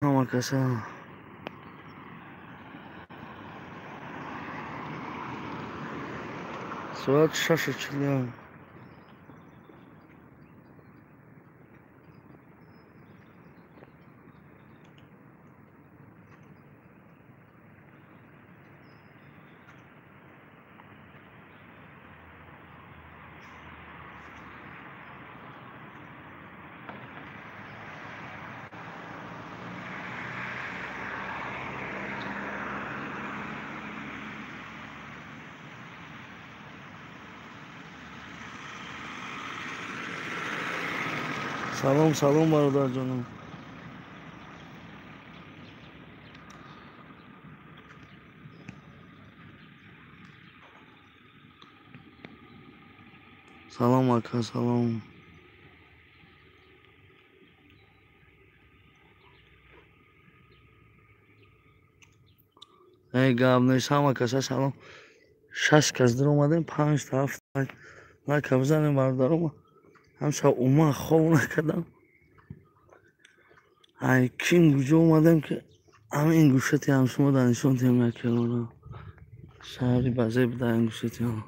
Ama kasa. Saat şaşırtılı. Salom barada canım. Salom aka, salom. Ey gavne sama kasa salom. Şaş kazdır omadem 5 ta 7 la kabzanım bardarım. Hamşa umma xovna kadam. Ay kim gücü omadem ki همین گوشتی هم شما دانشون تیم نکردم شهری بازه بدن گوشتی هم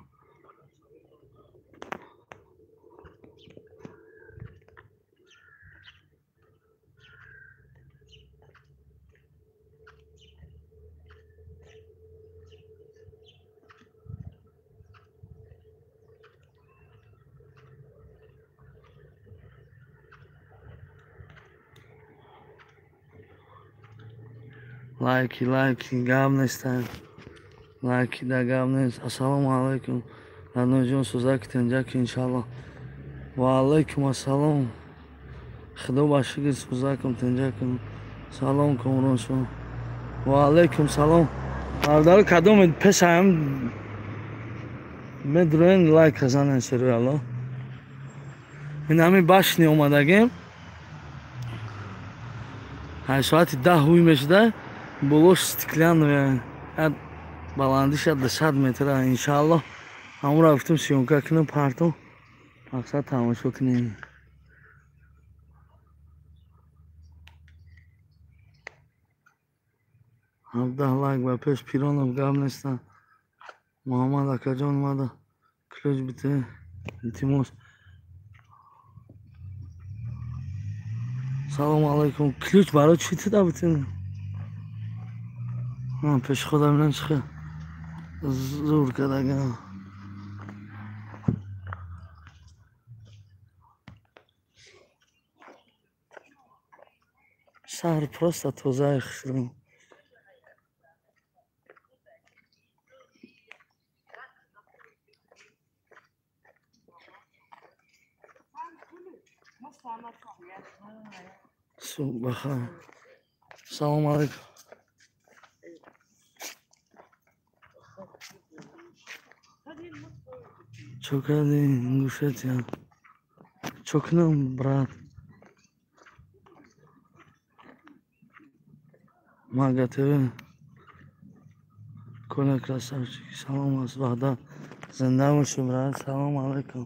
لایکی گام نیستن لایکی دا گام نیست السلام علیکم نانجون سوزاک تنجاک انشالله و علیکم السلام خدا باشگیر سوزاکم تنجاکم سلام کمرون شما و علیکم سلام اردار کدوم پس هم مدرن لایک کزانن سری الله این همین باش نی اومدگیم 8 ساعت 10 хуй мешда булош стеклянная от баландиша до 100 метра иншаллоh ҳам рафтим сёмка кунем парту мақсад тамошо кунем 17 лайк ба пеш пиронов гап нестан муҳаммад акаҷон омада ключ бите илтимос салом алейкум ключ барои чӣ тида битин ман пеши худам бинам чӣ зур кардагам шаҳр просто тозаи хушрӯ бахайр салом алейкум чо кардӣ гӯшатиам чо кунам брат магатв коля красавчик салом аст ваъда зинда боши брат салом алейкум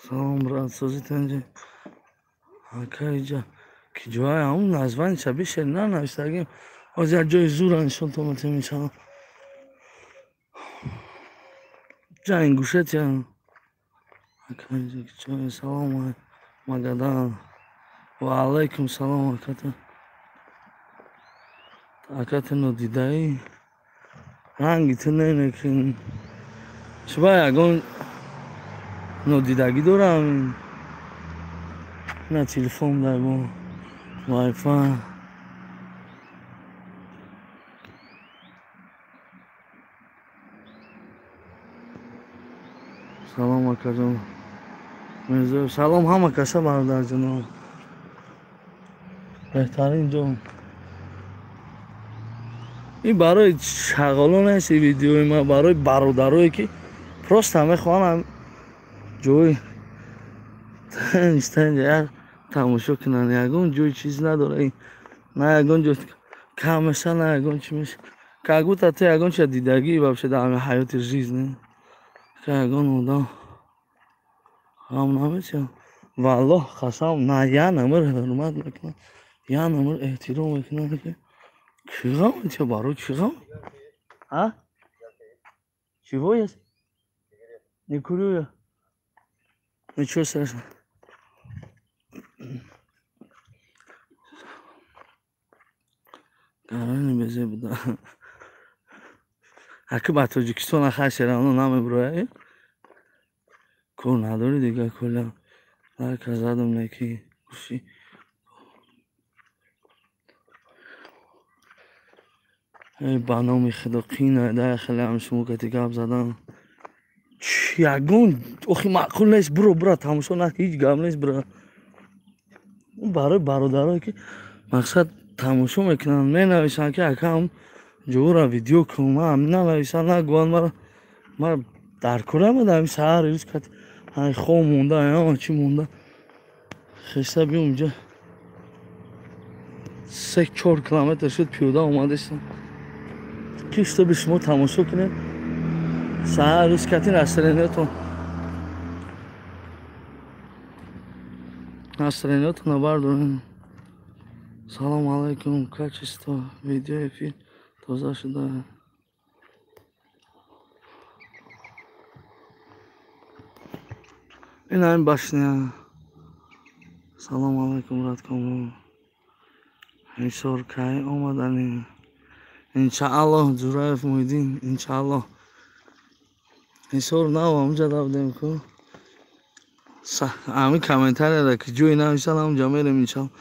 салом брат созитанҷи акаиҷа ки ҷои ҳамун названиша бишер нанавиштагим оз як ҷои зура нишонтоматӣ мешавам ҷаин гӯшатиам акаиҷа ки ҷои салом магадан ва алейкум салом аката нодидаӣ ранги ту нене ки шуба ягон нодидагӣ дорам на телефон дагон вайфай салом акаҷон мирзоев салом ҳама каса бародарҷонам беҳтарин ҷо ин барои шағолон нест видеои ма барои бародарое ки просто мехоҳам ҷои اینجا تماشا کنن یگون جوی چیز نداره این نه یگون جو کمشه نه یگون چی میشه که اگو تا یگون چه دیدگی باشه در همه حیات ریز نه که یگون اودا هم نمیشه والله قسم نه یا نمر حرمت میکنه یا نمر احترام میکنه که چیغا میشه بارو چیغا ها چی باید نیکورویا ничего страшного قرار بزه بوده اگه با تاجیکستان اخش رانو نام بروه کور نداری دیگه کلا در کزادم نکی گوشی ای بانامی خدا قینه در خیلی همشمو که تیگه زدن یگون اوخی معقول نیست برو تماشا نکن هیچ گام نیست برو برای برادرایی که مقصد تماشا میکنن می نویسن که اکم جورا ویدیو کنم هم نویسن نگوان مرا در کره مدام سهر روز کت های خو مونده یا چی مونده خسته بیام اینجا 3-4 کیلومتر شد پیاده اومدستم کیسته به شما تماشا کنیم سهر روز کتی نسترینیتون رو برداریم سلام علیکم کچستا ویدیو افیر تازه شده این همین باشنیه سلام علیکم رد کنم این سور که آمدنی انشاءالله جورایف مویدین انشاءالله این سور نو همونجا دابدیم که همین کامنتر را که جوی نویسن همونجا میرم انشاءالله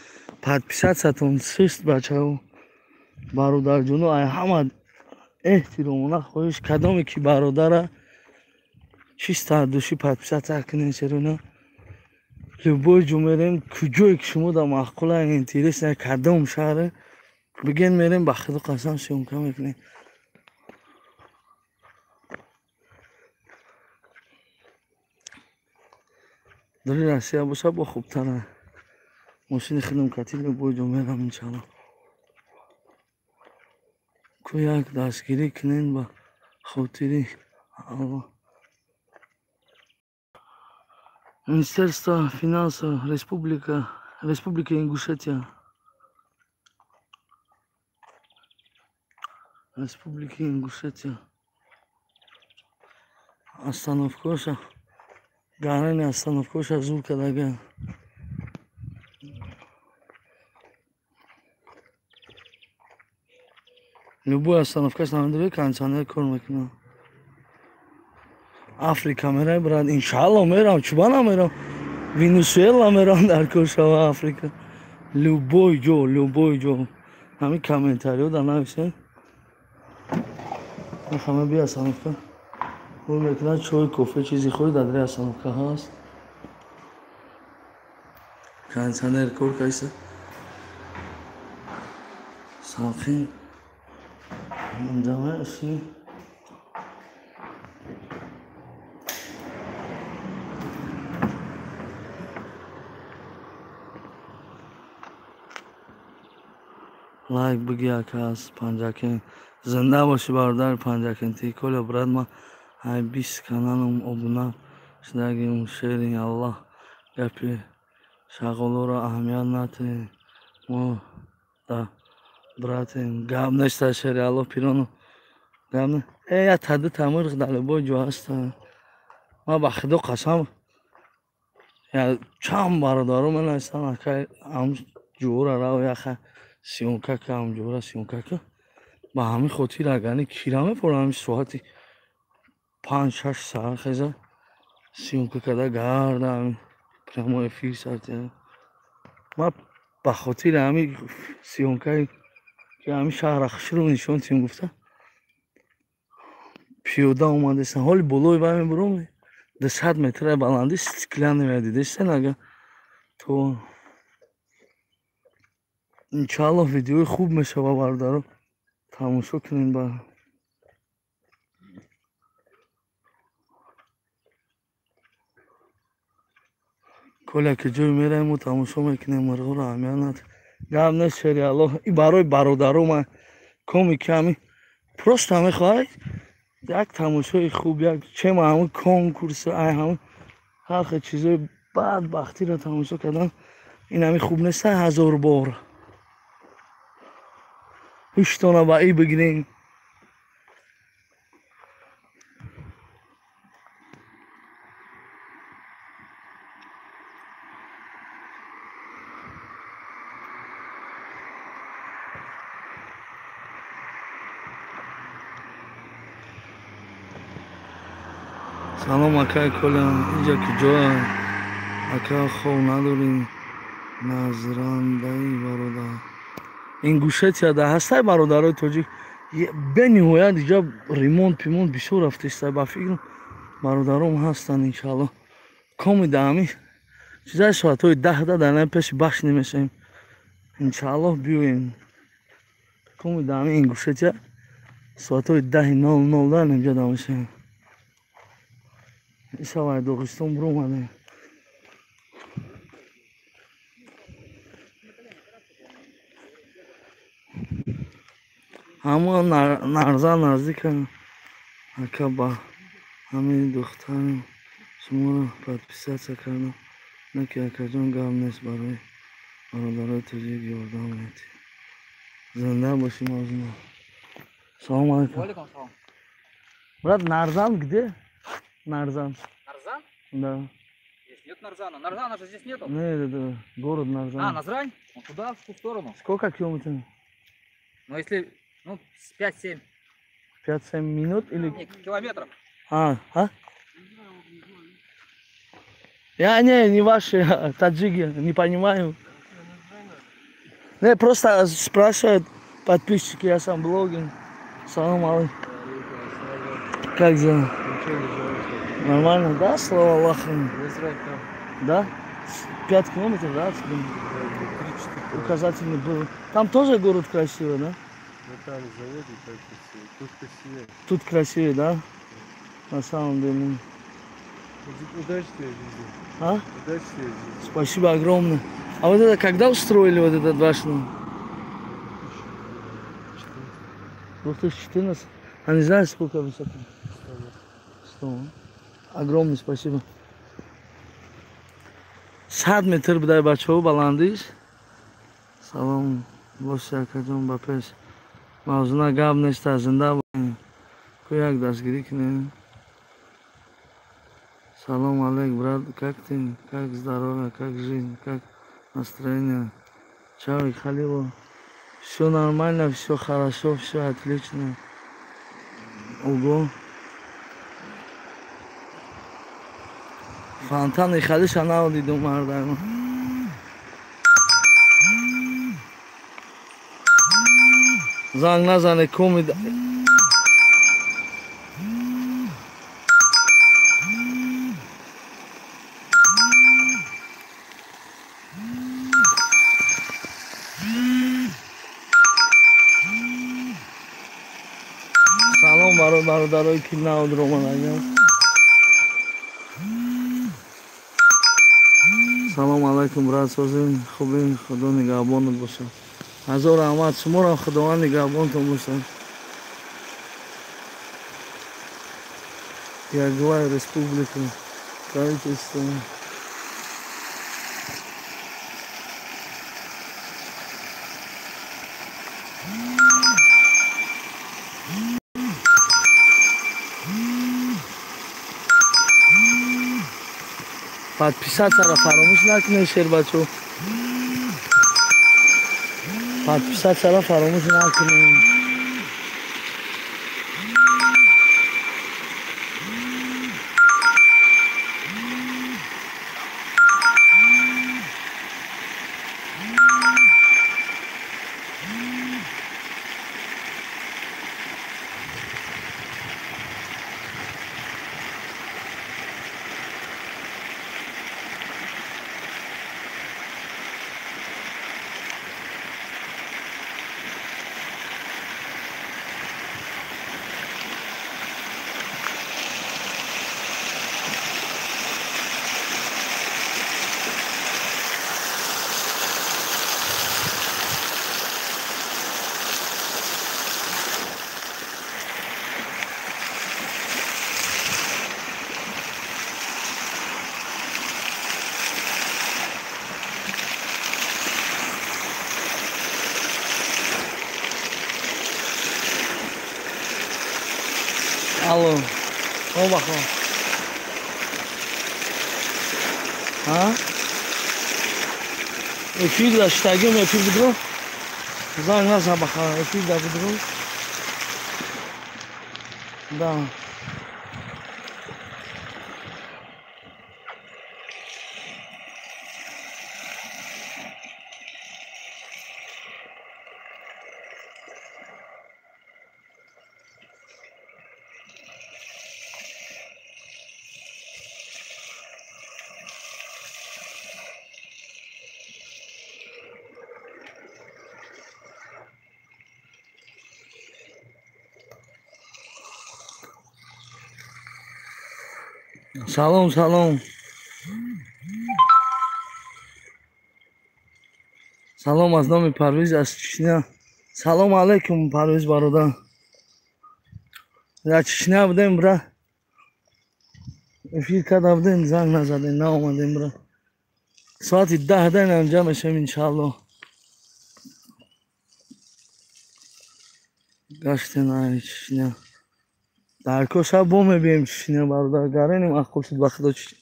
подписаться ستون سیست بچه ها برادر جونو ای همه احترام خواهش کدامی که برادر чисто души подписаться کنین چرا نه любой جا میریم کجایی که شما در معقوله اینترس نه کدام شهره بگین میریم به خدا قسم سیمکا میکنیم داری روسیه باشه با خوبتره ماشین خدمتی любой جا میرم انشاءالله کو یک دستگیری کنین با خاطری الله Министерство финансов Республика Ингушетия. Республика Ингушетия. Остановкоша. Гарани остановкоша зурка дага. Любая остановка становится кондиционер кормит. Африка میرم برات انشالله میرم چوبانا میرم وینزوئلا میرم در کوشا آفریقا любой جو همین کامنتاریو در نویسه همه بیا اصانفکا رو میکنن چای کافه چیزی خوری در دری اصانفکا هست کانسانر کور کایسه ساقی منجمه اشی لایک بگی اکاس پنجاکن زنده باشی برادر پنجاکنتی کل براد ما های 20 کانالم ابونه شدگیم شیرین الله گپی شغلو را اهمیت نتیم ما دا براتیم گپ نشته شیری الله پیرانو گپ نه یا تده تمرق در با جو هست ما با خدا قسم یا چند برادرو من هستن اکای هم جورا راو یخه سیونکا که هم جورا سیونکا که با همین خاطر اگرنه کیرامه پر همین ساعتی 5-6 ساعت خیزه سیونکا کده گرده همین پرمو افیر سرده ما با خاطر همین سیونکایی که همین شهر اخشی رو نشان تیم گفته پیاده اومده سن حالی بلوی با همین برومه 200 متر بلندی سیکلن نمیدیده سن اگه تو انشالله ویدیوی خوب میشه با بردارم تماشا کنین با коля ки ҷой мераем ӯ тамошо мекунем марғҳоро аҳамият гап нест шери аллоҳ и барои бародару ман коми ками просто мехоҳад як тамошои хуб як чема ҳамн конкурсу ай ҳамн ҳархел чизои бадбахтиро тамошо кардан ин ҳами хуб неста ҳазор бор ҳуштона ба ӣ бигирем салом акай коля инҷа ки ҷоя ака хоб надорем назрандаи бародар ингушетияда ҳастай бародарои тоҷик бениҳоят иҷа ремонт пимонт бисёр рафтаистай ба фикрам бародаром ҳастанд иншааллоҳ коми даҳами чизаи соатҳои 10 дар пеши бахш намешавем иншааллоҳ биёем коми даҳами ингушетия соатҳои 10:00 инҷа дамешавем исавай доғистон буромадем ҳама нарзан наздика ака ба ҳамин духтарам шуморо подписатсия кардам наки акаҷон гап нест барои бародарои тоҷик ёрдам медиҳ зинда бошим озмо салом алейкум Валикум салам. брат нарзан где нарзан Нарзан? да Здесь нет Нарзана. Нарзана же здесь нету. нет это город нарзан Назрань? Ну, туда, в ту сторону. сколько километров Но если, ну, 5-7 5-7 минут или километров. а я не ваши таджики не понимаю не просто спрашивают подписчики я сам блогер салам алейкум как дела нормально да слава Аллаху да 5 километров да отсюда? Указательный был там тоже город красивый да Там заводы так красиво, тут красивее. тут красивее да на самом деле Удачная жизнь. а Удачная жизнь. спасибо огромное а вот это когда устроили вот этот ваш дом 2014 а не знаешь сколько высоты 100 огромное спасибо 100 метр будай бачаҳо баландиш салом боши акаҷон ба пеш мавзуна гап неста зинда бошем ку як дастгирӣ кунем салом алейк брат как ты как здоровье как жизнь как настроение чавик халило все нормально все хорошо все отлично ого фонтан ихалиша навдидум мардам занг назане коми салом барои бародарои ки навд романагар салом алейкум брат созин хубин худо нигаҳбонат бошад ҳазор раҳмат шуморо худованд нигаҳбонтон бошад Ягуай республика правительство подписаться фаромӯш накунед шербачо подписаться фаромӯш накунед Salom. O bakalım. Ha? Efir de iştagim efir bidro. Zan naza bakalım. Efir de bidro. Da. Salom, salom. Salom az nomi Parviz az Чечня. Салом алейкум, Парвиз бародар. Я Чечня будем, бра. Эфир када будем, занг назадем, наомадем, бра. Соати 10 дан анҷа мешавем иншаллоҳ. Гашти наи Чечня. Дар коша бо мебием Чечня, бародар. Гарени мақул шуд ба худо Чечня.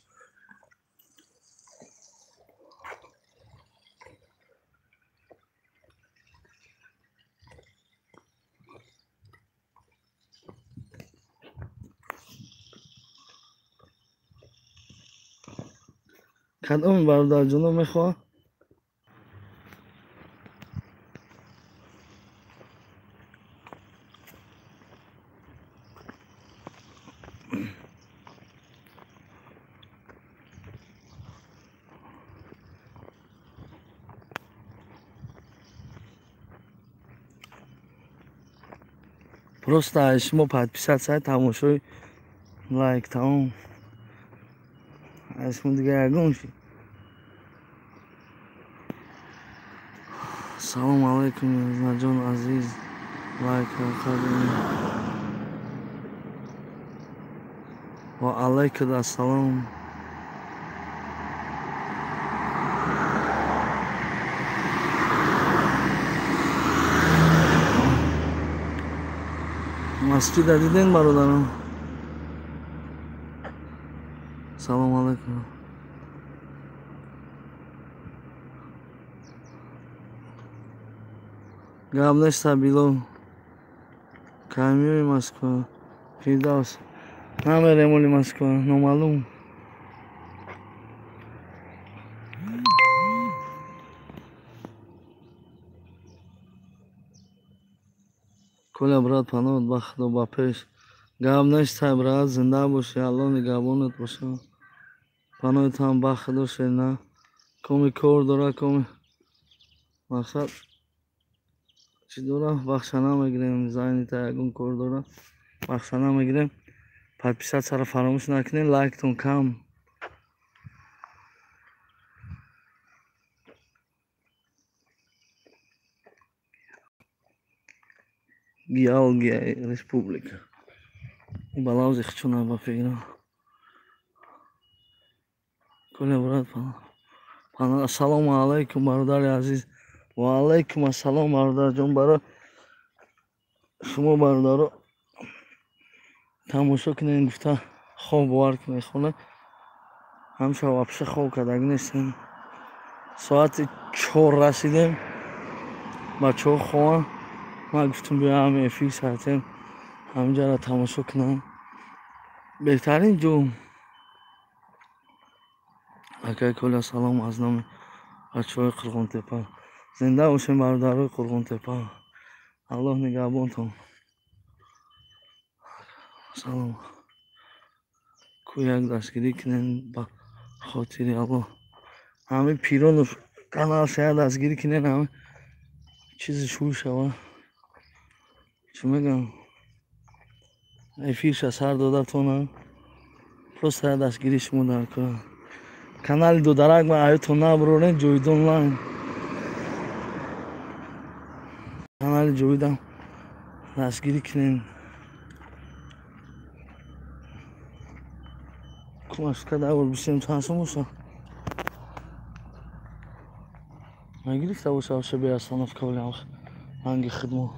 کدام برادر جنوب میخواه؟ Просто шумо подписаться тамошои лайк тамом. Шумо дига ягон шид. Салом алейкум наҷон азиз. Лайк қадим. Ва алейкум ассалом. Masjid didin barодарам. Салом алейкум. Габнеш Сабило. Камиои Москва. Фирдавс. Намерем оли Москва. Номалум. Коля, брат, панот ба худо ба пеш. Гап нештай, брат, зинда боши, Аллоҳ нигаҳбонат бошад. Паноитам ба худо шена. Коми кор дора, коми мақсад чӣ дора, бахшана мегирем. Зайнита ягон кор дора, бахшана мегирем. Подписатсияро фаромӯш накунед, лайктон кам. Георгия республика. Балаузи хчуна ба фигра. Коля, брат, пана. Ассалому алейкум, бародари азиз. Ва алейкум ассалом, бародарҷон. Барои шумо бародаро тамошо кунед, гуфта хоб бовар мехонад. Ҳамша вапша хоб кадаг нестем. Соати 4 расидем. Ба 4 хоҳам. Ман гуфтам биям эфир сартем. ҳаминҷаро тамошо кунам. беҳтарин ҷо. Акай Коля, салом аз номи бачаҳои Қурғонтепа. Зинда бошем бародарои Қурғонтепа. Аллоҳ нигаҳбонтон. Салом. Ку як дастгирӣ кунем ба хотири Аллоҳ. ҳамин пирону канал шаҳр дастгирӣ кунем, ҳамин чизи шӯй шавад. Чӣ мегӯям? Эфирша сар додатонам. Просто як дастгирӣ шумо дар кор. Канали Дударак ба аётон набурорен, Ҷовид онлайн. Канали Ҷовидам дастгирӣ кунем. Кумашка давр бисем чансум боша. Нагирифта боша вообще бе остановка болям. Ҳанги хидмат.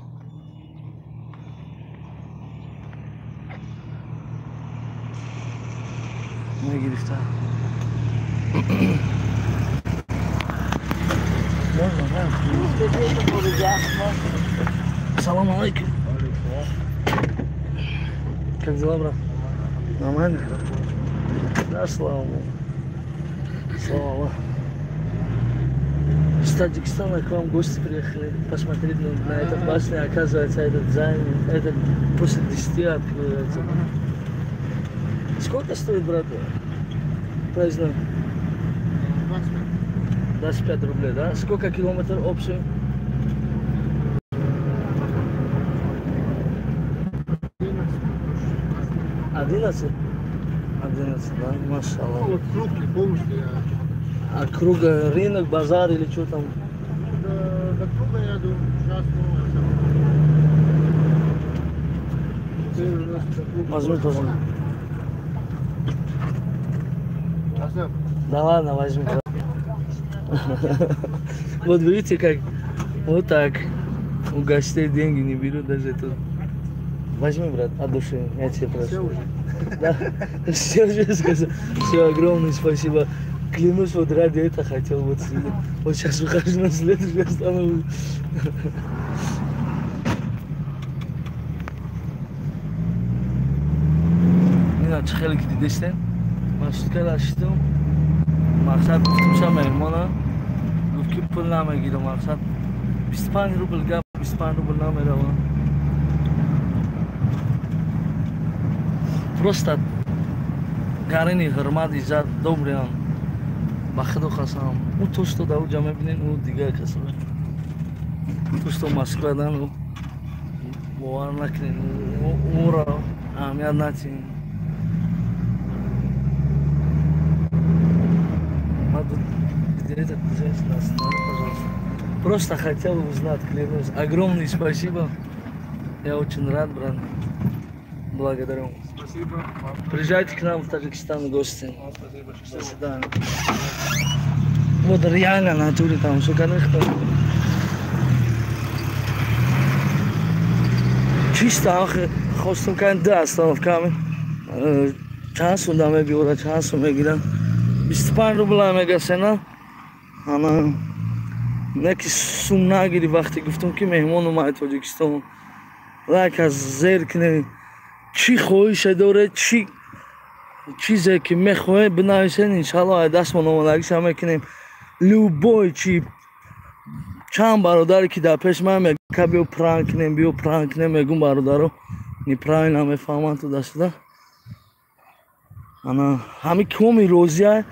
میگرفتم السلام عليكم. Как дела, брат? Нормально? Да, слава Богу. Слава Аллаху. Из Таджикистана к вам гости приехали посмотреть на этот башню. Оказывается, этот занят. Это после 10 открывается. Сколько стоит, брат? Праздник? 25 рублей, да? Сколько километров общий? 11? 11, да? Машаллах. Вот крупный, полностью я... А круга рынок, базар или что там? До круга я думаю, сейчас, Возьми тоже. Да ладно, возьми. Вот видите, как вот так у гостей деньги не берут даже тут. Возьми, брат, от души, я тебе прошу. Да, все уже сказал. Все, огромное спасибо. Клянусь, вот ради этого хотел вот сидеть. Вот сейчас выхожу на следующую остановку. Mina خیلی دیده استن. مشکل اشتم. مقصد گفتم شما مهمانا. گفت که پول نمیگیرم مقصد 25 روبل گپ 25 روبل نمیره. Просто гарани хурмат иззат добрям ба худо хасам у то что да уҷа мебинен у дигар каса то что москвадан бовар накунен уро аҳамият натиҳем просто хотел узнать, клянусь. Огромное спасибо. Я очень рад, брат. Благодарю. Спасибо. Приезжайте к нам в Таджикистан в гости. До свидания. Вот реально на натуре там все конечно. Чисто хостом канда остановками. Часу да мегира, часу мегира. 25 рубля мегасена. Ана неки сум нагири вақти гуфтам ки меҳмон омад Тоҷикистон. Лайк аз зер кине чӣ хоҳиша доред, чӣ чизе ки мехоҳед бинависед, иншаллоҳ дастмон омодагиша мекунем. Любой чӣ чанд бародаре ки дар пеш ман мегӯяд ка биё пранк кинем, мегӯм бародаро неправильно мефаҳманд ту дастуда. Ана ҳами коми розия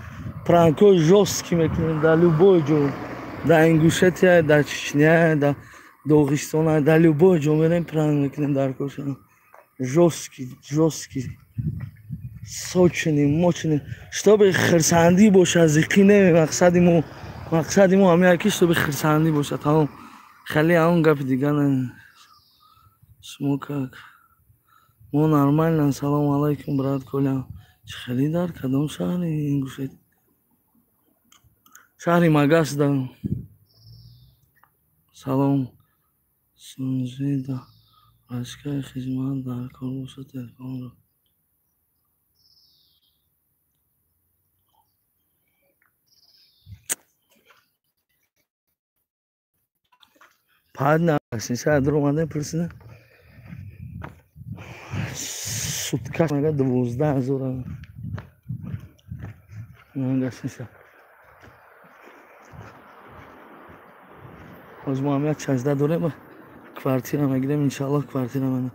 пранкҳои жёстки мекунем дар любой ҷо. Дар Ингушетия, дар Чечня, дар Доғистон, дар любой ҷо мерем пранк мекунем дар Коша. Жёсткий, сочный, мощный. Чтобы хирсандӣ бошад, зиқӣ не мақсади мо ҳамин ки чтобы хирсандӣ бошад. Тамом. Хеле он гапи дигар не. Шумо как? Мо нормально. Салому алейкум, брат Коля. Хеле дар кадом шаҳри Ингушет? Шаҳри Магас дар. Салом. Сунжида. Ашкаи хизмат дар кор бошад телефонро. Пад насиса адро омаде пурсида. Сутка мага 12,000. Нагасиса. Оз мо ҳам як чашда дорем. Квартира мегирем, иншаллоҳ квартира мена.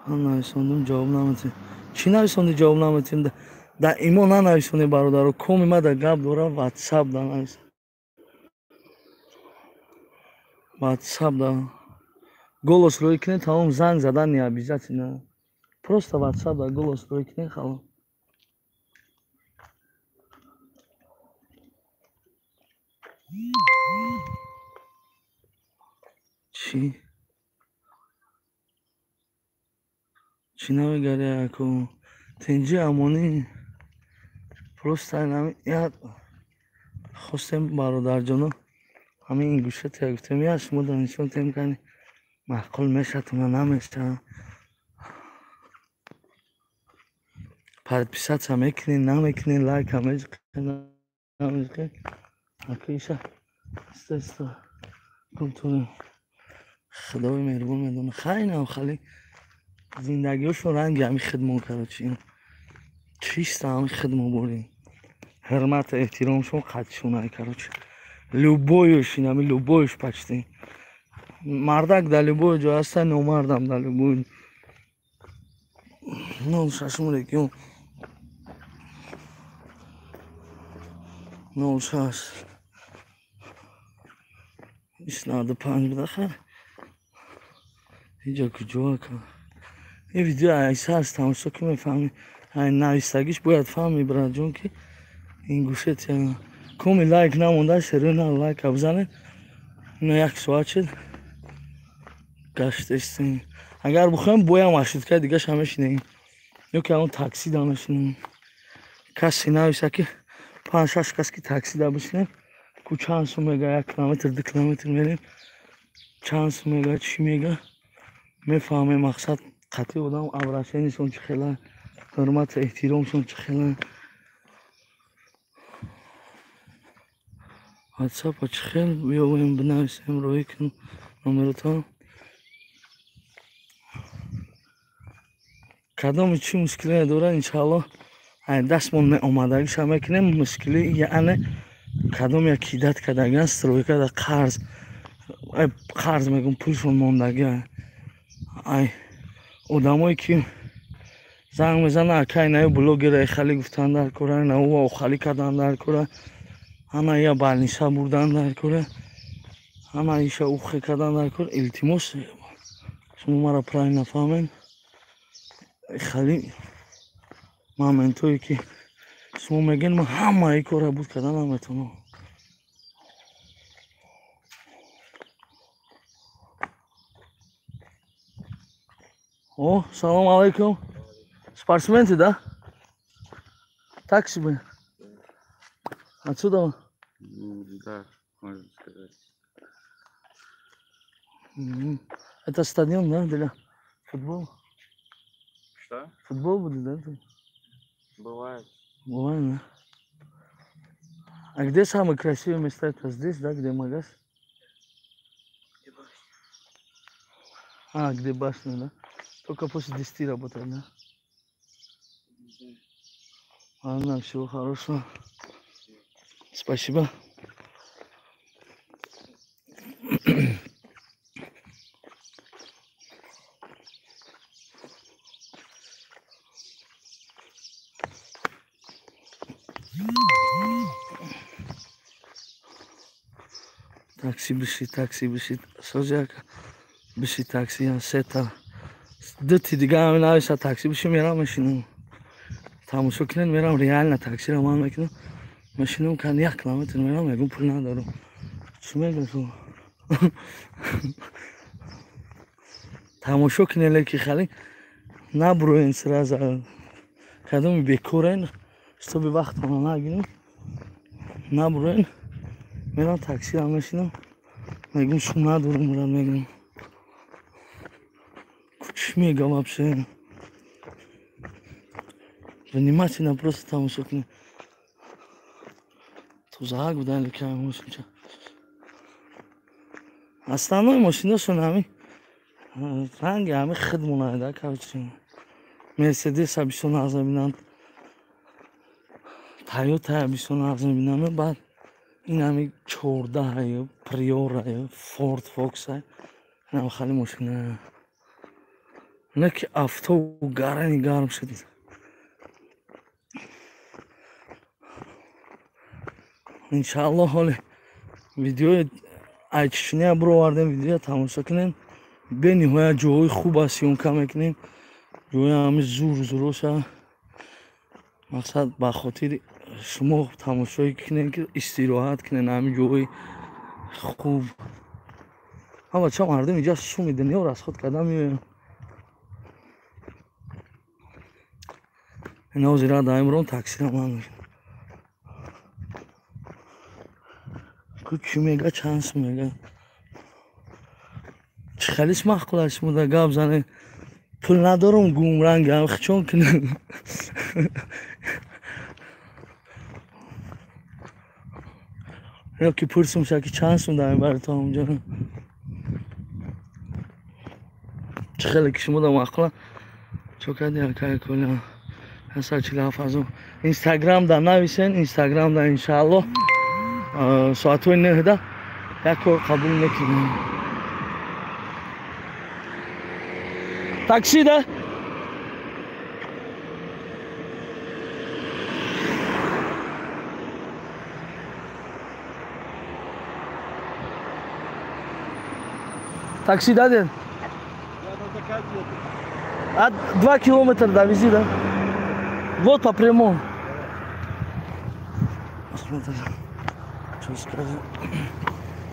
Ҳам нависондим, ҷавоб наметем. Чӣ нависонди, ҷавоб наметем? Дар имо нанависони бародаро. Коми ма дар гап дорам, WhatsApp да нависам. WhatsApp да. Голос рӯй кунед, тамом занг задан не обязательно. Просто WhatsApp да голос рӯй кунед, халом. Чӣ? Чӣ навигаре яко тинҷи амонӣ просто як хостем бародарҷоно ҳамин Ингушетия гуфтем я шумо донишон тем кани маъқул мешавад ва намешавад. подписаться мекунед, намекунед, лайк намекунед. Акиша сто контрол خدای مهربون میدونه خیلی نه خیلی زندگیشون رنگ همین خدمت کرد چیست همین خدمت بودیم حرمت احترامشون قدشون های کرد любойش این همین любойش почти مردک در любой جا هستن نومردم در любой نو ششم رکیون نو شش ایسناده 5 بدخر اینجا کجا کن این ویدیو ایسا هست تماشا که میفهمی نویستگیش باید فهمی برای جون که این گوشه تیانا کمی لایک نمونده سری نه لایک بزنید اینو یک ساعت شد گشت استیم اگر بخوایم بایم اشید که دیگه همش نیم یا که اون تاکسی دانشیم کسی نویسه که 5-6 کس که تاکسی دا بشنیم کو چند سو میگه 1 کیلومتر 2 کیلومتر میریم چند سو میگه چی میگه میفهمه مقصد قطعی بودم ابراشینشون چه خیلی حرمت احترامشون چه خیلی واتساپ چه خیلی بیاویم بنویسیم روی کن نمرتا کدام چی مشکلی داره انشالله دستمون می آمدگیش هم میکنیم مشکلی یعنی کدام یکی داد کدگی است روی کده قرض میگم پولشون موندگی ای آدمایی که زنگ میزنه اکای نه بلوگر خالی گفتن در کوره نه او خالی کردن در کوره اما یا بالنیسا بردن در کوره اما ایشا اوخی کردن در کوره التماس شما مرا پرای نفهمین خالی مومنتوی که شما میگین ما همه ای کوره بود کردن هم میتونم О, салам алейкум. Спортсменты, да? Так себе. Отсюда? Да, можно сказать. Это стадион, да, для футбола? Что? Футбол будет, да? Бывает. Бывает, да? А где самые красивые места? Это здесь, да, где магаз? А, где башня, да? Только после 10 работает, да? Ладно, всего хорошего. Спасибо. Такси бешит. Созяка. Бешит такси, я сета. دتی دیگه همین نویسه تاکسی بشه میرم ماشینم تماشا کنن میرم ریال نه تاکسی رو من میکنم ماشینم کن 1 کیلومتر میرم میگم پول ندارم چی میگم تو تماشا کنن لیکی خالی نبرو این سر از کدومی بیکورن تو به وقت ما نگیریم نبرو این میرم تاکسی هم ماشینم میگم شما ندارم میرم میگم Шмига вообще. Внимательно просто там сукни. Тузак дали камушка. Основной машина шунами. Ранги ами хидмуна да короче. Мерседес абишон азабинан. Тойота абишон азабинан бад ин ами 14 приора Ford Fox нам хали машина. نه که افتا و گرم شد انشاءالله حال ویدیو ایچشنی برو واردن ویدیو تماشا کنین به نهایت جاهای خوب است کم میکنین جاهای همه زور شد مقصد به خاطر شما تماشایی کنین که استراحت کنین همه جاهای خوب اما چه مردم اینجا سو میدن یا از خود قدم میبینن اینا زیرا دایم رون تاکسی رو من میکنم کوچی میگه چانس میگه چه خیلیش مخکولش بوده گاب زنه پول ندارم گوم رنگ هم چون کنه Yok ki pırsım şaki çansım da bari tamam canım. Çıkalı kişimi de makla. Çok hadi arkaya koyalım. Saçıyla fazla. Instagram'da navisen Instagram'da inşallah. Saat 9'da yako kabul nekildim. Taksi de. Taksi de. А 2 километра довези, да? Вот по прямому. Посмотри. Что скажи?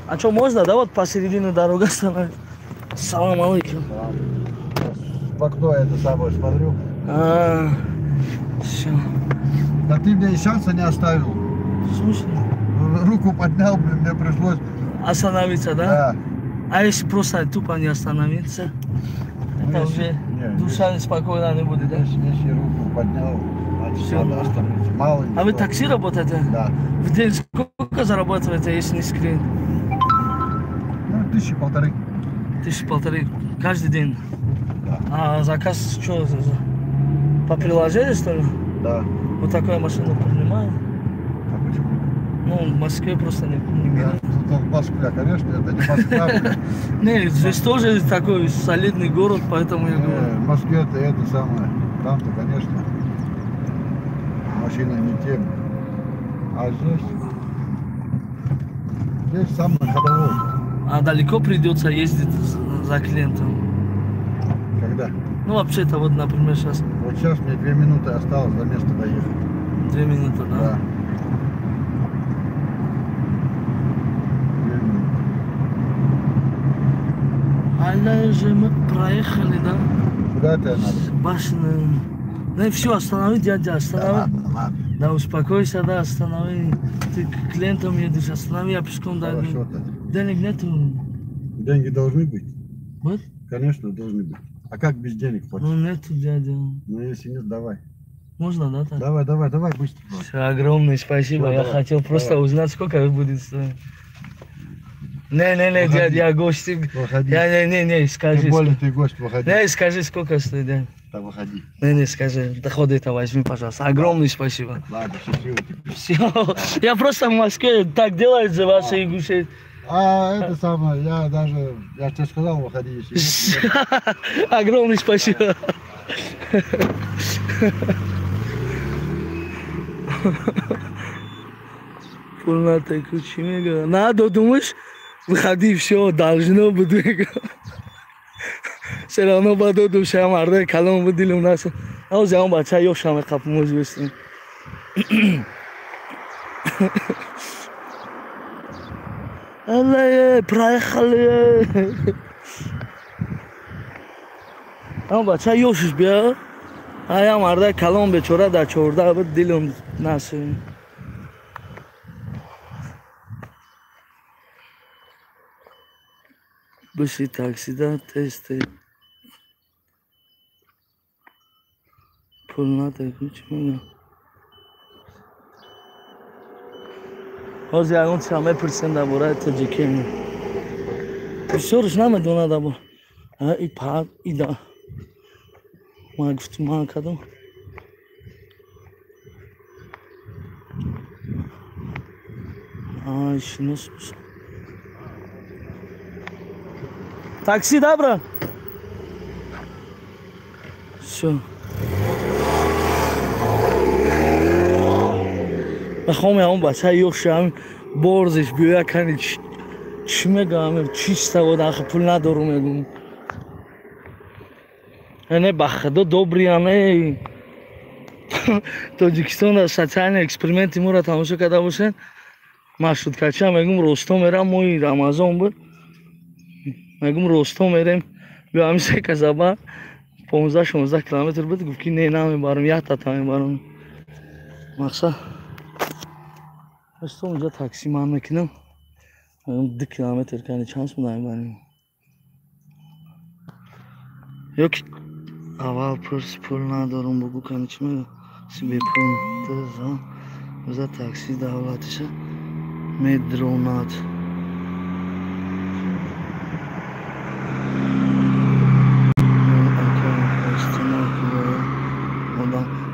А что, можно, да, вот посередине дороги остановить? Салам алейкум. В окно это самое смотрю. Все. Да ты мне и шанса не оставил. Слушай. Руку поднял, блин, мне пришлось. Остановиться, да? Да. А если просто тупо не остановиться? Это уже душа спокойно не будет, да? Если руку поднял, значит Всё. надо остановиться. Мало ли А вы что. такси работаете? Да. В день сколько зарабатываете, если не скрин? Ну, 1000-1500. 1500 каждый день. Да. А заказ что? По приложению, что ли? Да. Вот такую машину принимаю. А почему? Ну, в Москве просто не Да, берут. тут в Москве, конечно, это не Москва. блин. Не, здесь тоже такой солидный город, поэтому я говорю. В Москве-то это самое. Там-то, конечно, машина не тем. А здесь самое ходовое. А далеко придется ездить за клиентом. Когда? Ну, вообще-то, вот, например, сейчас Вот сейчас мне 2 минуты осталось до места доехать. 2 минуты, да? Да. 2 минуты. А же мы проехали, да? Куда тебе надо? Башня. Да все, останови, дядя, Да останови. ладно, ладно. Да успокойся, да, останови. Ты к клиентам едешь, останови, я пешком дойду. Хорошо-то. Денег нету. Деньги должны быть? Вот? Конечно, должны быть. А как без денег хочешь? Ну нету, дядя. Ну если нет, давай. Можно, да, так? Давай, давай, давай, быстро. Все, огромное спасибо. Всё, Я давай, хотел просто давай. узнать, сколько будет стоить. Не, Выходи. дядя, я гость. Выходи. Не, скажи. Тем более ты гость, выходи. Не, скажи, сколько стоит, дядя. Да, выходи. Не, скажи. Доходы это возьми, пожалуйста. Огромное спасибо. Ладно, счастливо тебе. Все. Я просто в Москве так делают за ваши гуши. А это самое, я же тебе сказал, выходи, если нет. Огромное спасибо. Полнота ключи. Надо, думаешь, выходи, все, должно быть. Все равно буду душа, марда, калом выдели у нас. А вот я вам бача, я шаме капу известен. Аллах, проехали. А бача, я уж бия. А я марда, калом бечора, да чорда, вот дилом наси. Быши таксида, тесты. Полнота ключи. Hoje a gente chama por cento da borata de quem? Os senhores não me dão nada bom. E pá, e dá. Uma gostima cada um. Ai, nossa. Taksi da bra. Все. میخوام اون بچه یوشم برزش بیا کنی چی میگم چیست و داخل پول ندارم میگم یعنی بخدا دوبریانه توجیکستان در социальный эксперименти ما را تماشا کرده باشن مشروط کچی هم میگم رستم میرم موی رمضان بود میگم رستم میرم بیا همیشه که زبا 15-16 کیلومتر بود گفت که نه نمیبارم یه تا میبارم مقصد Что уже такси мама кино? 2 kilometre yani şans mı dayım benim? Yok. Aval pırs pırna doğru bu kan içme. Bepul za taksi davlatişe medronat.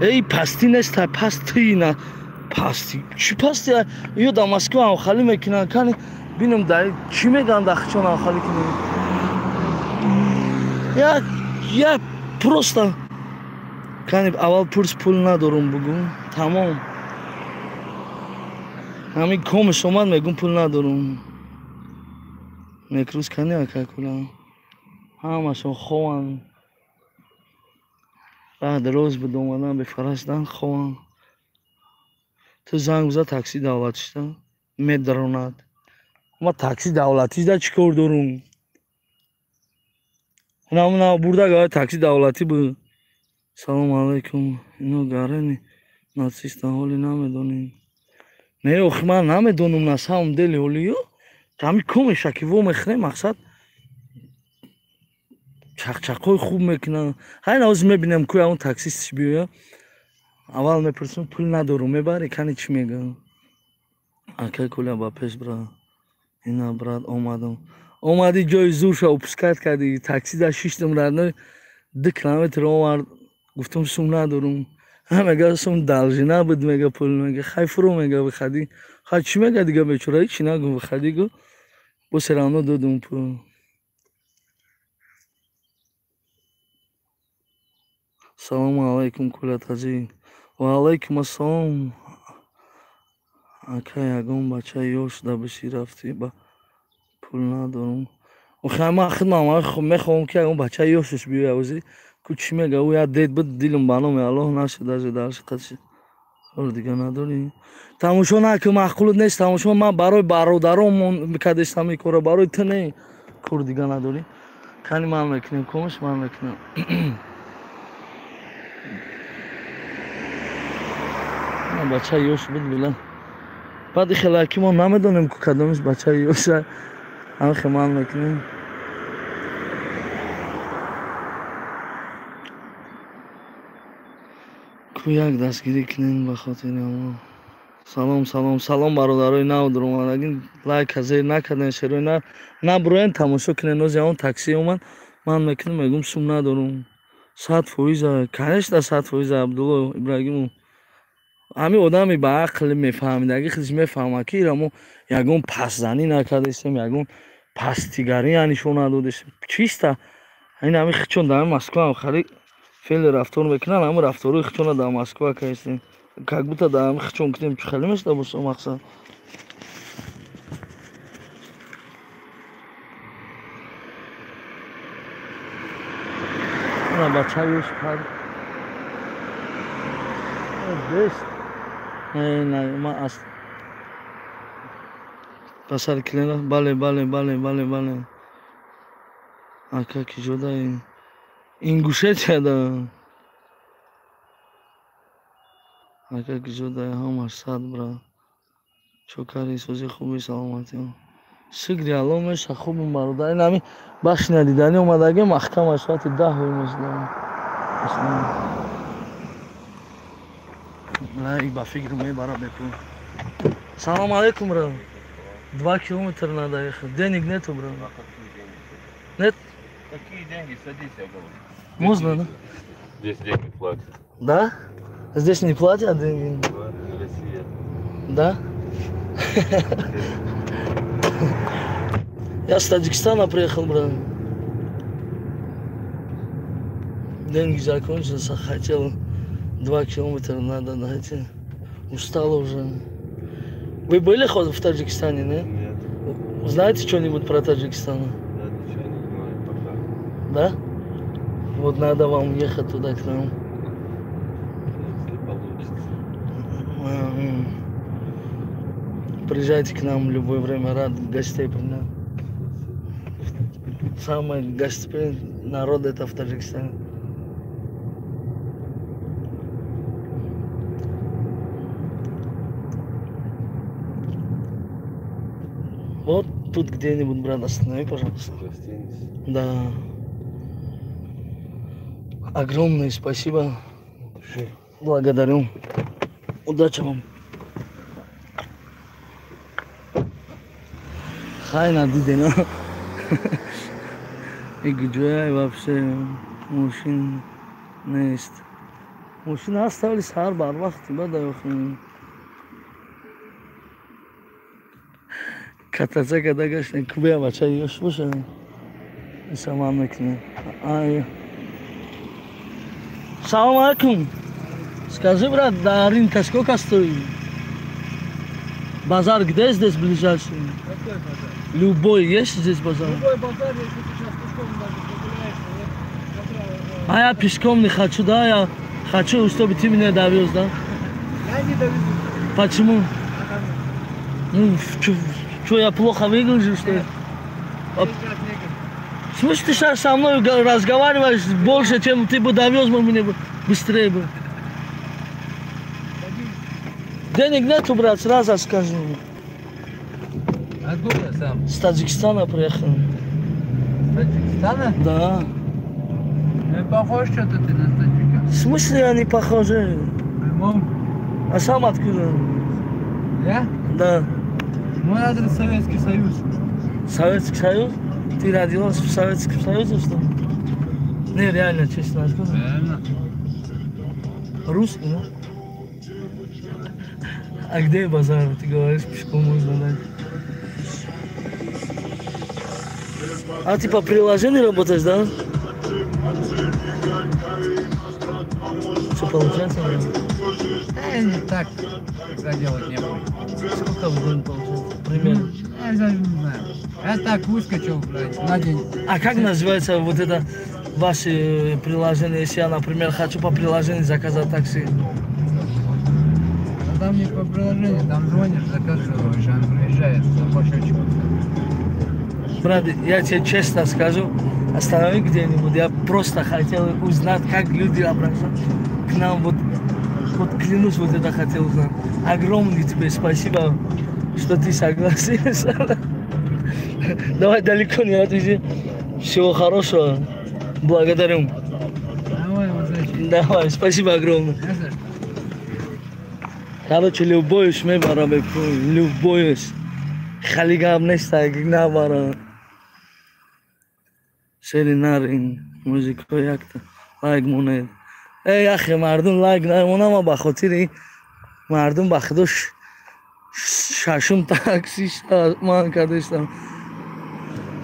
Ey pasti nesta pastina pasti. Çi pasti ya? Yo da Moskva xali mekina kani benim da kime ganda xçona xali kini. Ya просто kani aval pul nadorum bugün. Tamam. Hami komuş omad megum pul nadorum. Mekruz kani akakula. Hamashon khoan. بعد روز به دومدن به فرستن خوان تو زنگ بزن تاکسی دولتیش دا میدروناد ما تاکسی دولتیش دا چیکار دارم نه burada گاه تاکسی دولتی بود سلام علیکم اینو گارنی ناتسیستان هولی نمیدونیم نه اخ من نمیدونم نه سام دلی هولیو کمی کمشه که و مخنه مقصد چاقچاقای خوب میکنن همین از میبینم که اون تاکسیستش بیاد اول میپرسم پول ندارم میبره کنی چی میگم اکه کلا با پیش برا اینا برات اومدی جای زورش اپسکت کردی تاکسی در شیشتم رد 2 کیلومتر اومد گفتم سوم ندارم میگه سوم دلجی نبود میگه پول میگه خیلی فرو میگه بخدی خیلی چی میگه دیگه بیچاره هیچی نگم بخدی گو با سرانو دادم پول سلام علیکم کلاتازی و علیکم السلام اکه یگم بچه یوش دا بشی رفتی با پول ندارم و خیلی خدمم میخوام که اون بچه یوشش بیاوزی که چی میگه او یا دید بود دیلم بانام الله نشد از درش قدشی حال دیگه نداری تماشا نکه معقول نیست تماشا من برای برادرم کدستم میکنه برای تو نه کار دیگه نداری کنی من میکنم کمش من میکنم بچه یوش بود بلند بعد خلاکی ما نمیدونیم که کدومش بچه یوشه همه خمال میکنیم که یک دستگیری کنیم بخاطر اما سلام برادرای نو در اومدگین لایک هزیر نکردن شروع نبروین تماشا کنین از اون تاکسی اومد من میکنم میگم سوم ندارم 100% конечно 100% عبدالله ابراهیم همین آدمی با عقل میفهمید اگه خودش میفهمه که ایرامو یگون پسزنی نکردیم یگون پستیگری نشون ندادیم چیست این همین خچون در مسکو خیلی فعل رفتار میکنن همون رفتارو خچون در مسکو کردیم как будто در همین خچون کنیم خیلی میشته باشه مقصد نه بچه یوش کرد بست نه ما از پسر کلینا بله اکا کی جدا این گوشه چدا اکا کی جدا هم صد برا چوکاری سوزی خوبی سلامتی سیگری علامش خوب برادر نمی بخش ندیدنی اومدگه محکم ساعت 10 میشدم نه ای با فکر میبره بپون سلام علیکم برا 2 километра надо ехать денег нету брат нет Какие деньги? Садись, я говорю. можно да Здесь деньги платят. да здесь не платят деньги Россия. да я с Таджикистана приехал брат деньги закончились хотел 2 километра надо найти устал уже вы были в Таджикистане нет знаете что-нибудь про Таджикистан Да, ничего не знаю пока. да вот надо вам ехать туда к нам Если получится. приезжайте к нам в любое время рад гостей принять самый гостеприимный народ это в Таджикистане вот тут где-нибудь брат останови пожалуйста Гостиница. да огромное спасибо Души. Благодарю. Удачи вам. Хайна дидена. И где вообще мужчин есть. Мужчины оставались бар вахт, Кататься, когда гашны кубе бача ёш боша. Сама мекне. Ай. Салам алейкум. Скажи, брат, до рынка сколько стоит? Базар где здесь ближайший? Какой базар? Любой есть здесь базар? Любой базар, если ты сейчас пешком даже прогуляешься, А я пешком не хочу, да? Я хочу, чтобы ты меня довез, да? я не довезу. Почему? Ну, что, я плохо выгляжу, что ли? В смысле, ты сейчас со мной разговариваешь больше, чем ты бы довез меня быстрее бы? Денег нету, брат, сразу скажу. Откуда сам? С Таджикистана приехал. С Таджикистана? Да. Не похож что-то ты на таджика. В смысле они похожи? Прямом? А сам откуда? Я? Да. Мой адрес Советский Союз. Советский Союз? Ты родилась в Советском Союзе, что ли? Не, реально, честно, откуда? Реально. Русский, да? А где базар? Ты говоришь, пешком можно дать. А ты по приложению работаешь, да? Что получается? Не так, когда делать не буду. Сколько в день получается? Примерно. Я даже не знаю. Я так выскочил, блядь, на день. А как называется вот это ваше приложение, если я, например, хочу по приложению заказать такси? А там не по приложению, там звонишь, заказываешь, он приезжает по счетчику. Брат, я тебе честно скажу, останови где-нибудь. Я просто хотел узнать, как люди обращаются к нам. Вот клянусь, вот это хотел узнать. Огромное тебе спасибо, что ты согласился. Давай далеко не отвези. Всего хорошего. Благодарю. Давай, удачи. Давай, спасибо огромное. Не за что. Короче, любой шмей барабеку, любой халигам неста гигна бара. Серинарин, музыка як-то лайк мунед. Эй, ахи, мардум лайк наймона ма ба хотири мардум ба худош шашум такси ман кардештам.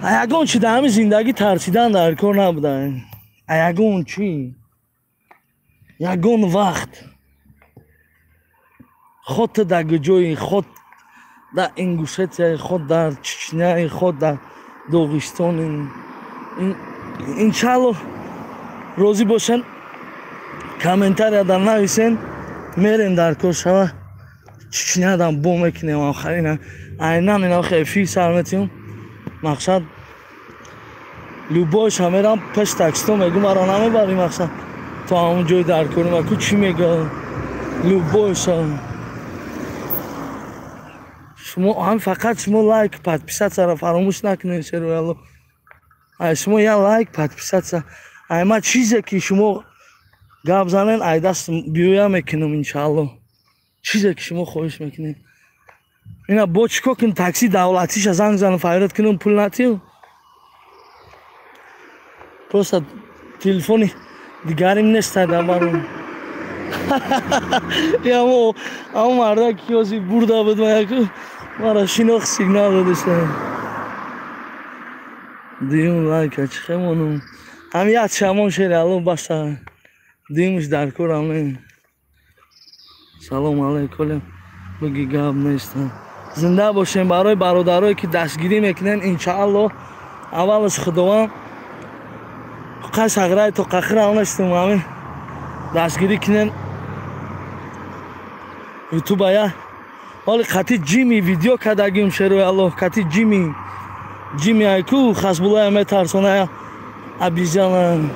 Аягон чи да ҳами зиндагӣ тарсидан дар кор набуданд. Аягон чи? Ягон вақт. Ход дар куҷои, ход дар Ингушетия, ход дар Чечня, ход дар Доғистон. Иншаллоҳ розӣ бошанд. Комментариядан нависен. Мерем дар кор шава. Чечнядан бо мекунем охарина. Айнан ина хефи сар метиҳам. Мақсад любойша мерам пеш таксито мегӯ маро намебари мақсад то ҳамон ҷои дар корим аку чӣ мегӯ любойша шумо ҳам фақат шумо лайк подписатсияро фаромӯш накунед шеруи алло. ай шумо я лайк подписатсия ай ма чизе ки шумо гап занен ай даст биёя мекунам иншаалло. Чизе ки шумо хоҳиш мекунед ина бо чико кун такси давлатиша занг занам фарёд кунам пул натиҳу. Просто телефони дигарим неста дамарум. Ямо ам марда киёзи бурда буд маяку мара шинох сигнал додашта. Дим лайка чихемонум. Ам як шамон шери алло баса. Димш дар корам не. Салом алейкум. Буги гап неста. Зинда бошем барои бародарое ки дастгирӣ мекунен иншаалло. Аввалаш худованд қаш аграй то қахирал нештум ами дастгирӣ кунен ютуба я оли қати ҷими видео кардагим шеруи алло қати ҷими айку хасбулая метарсоная абижана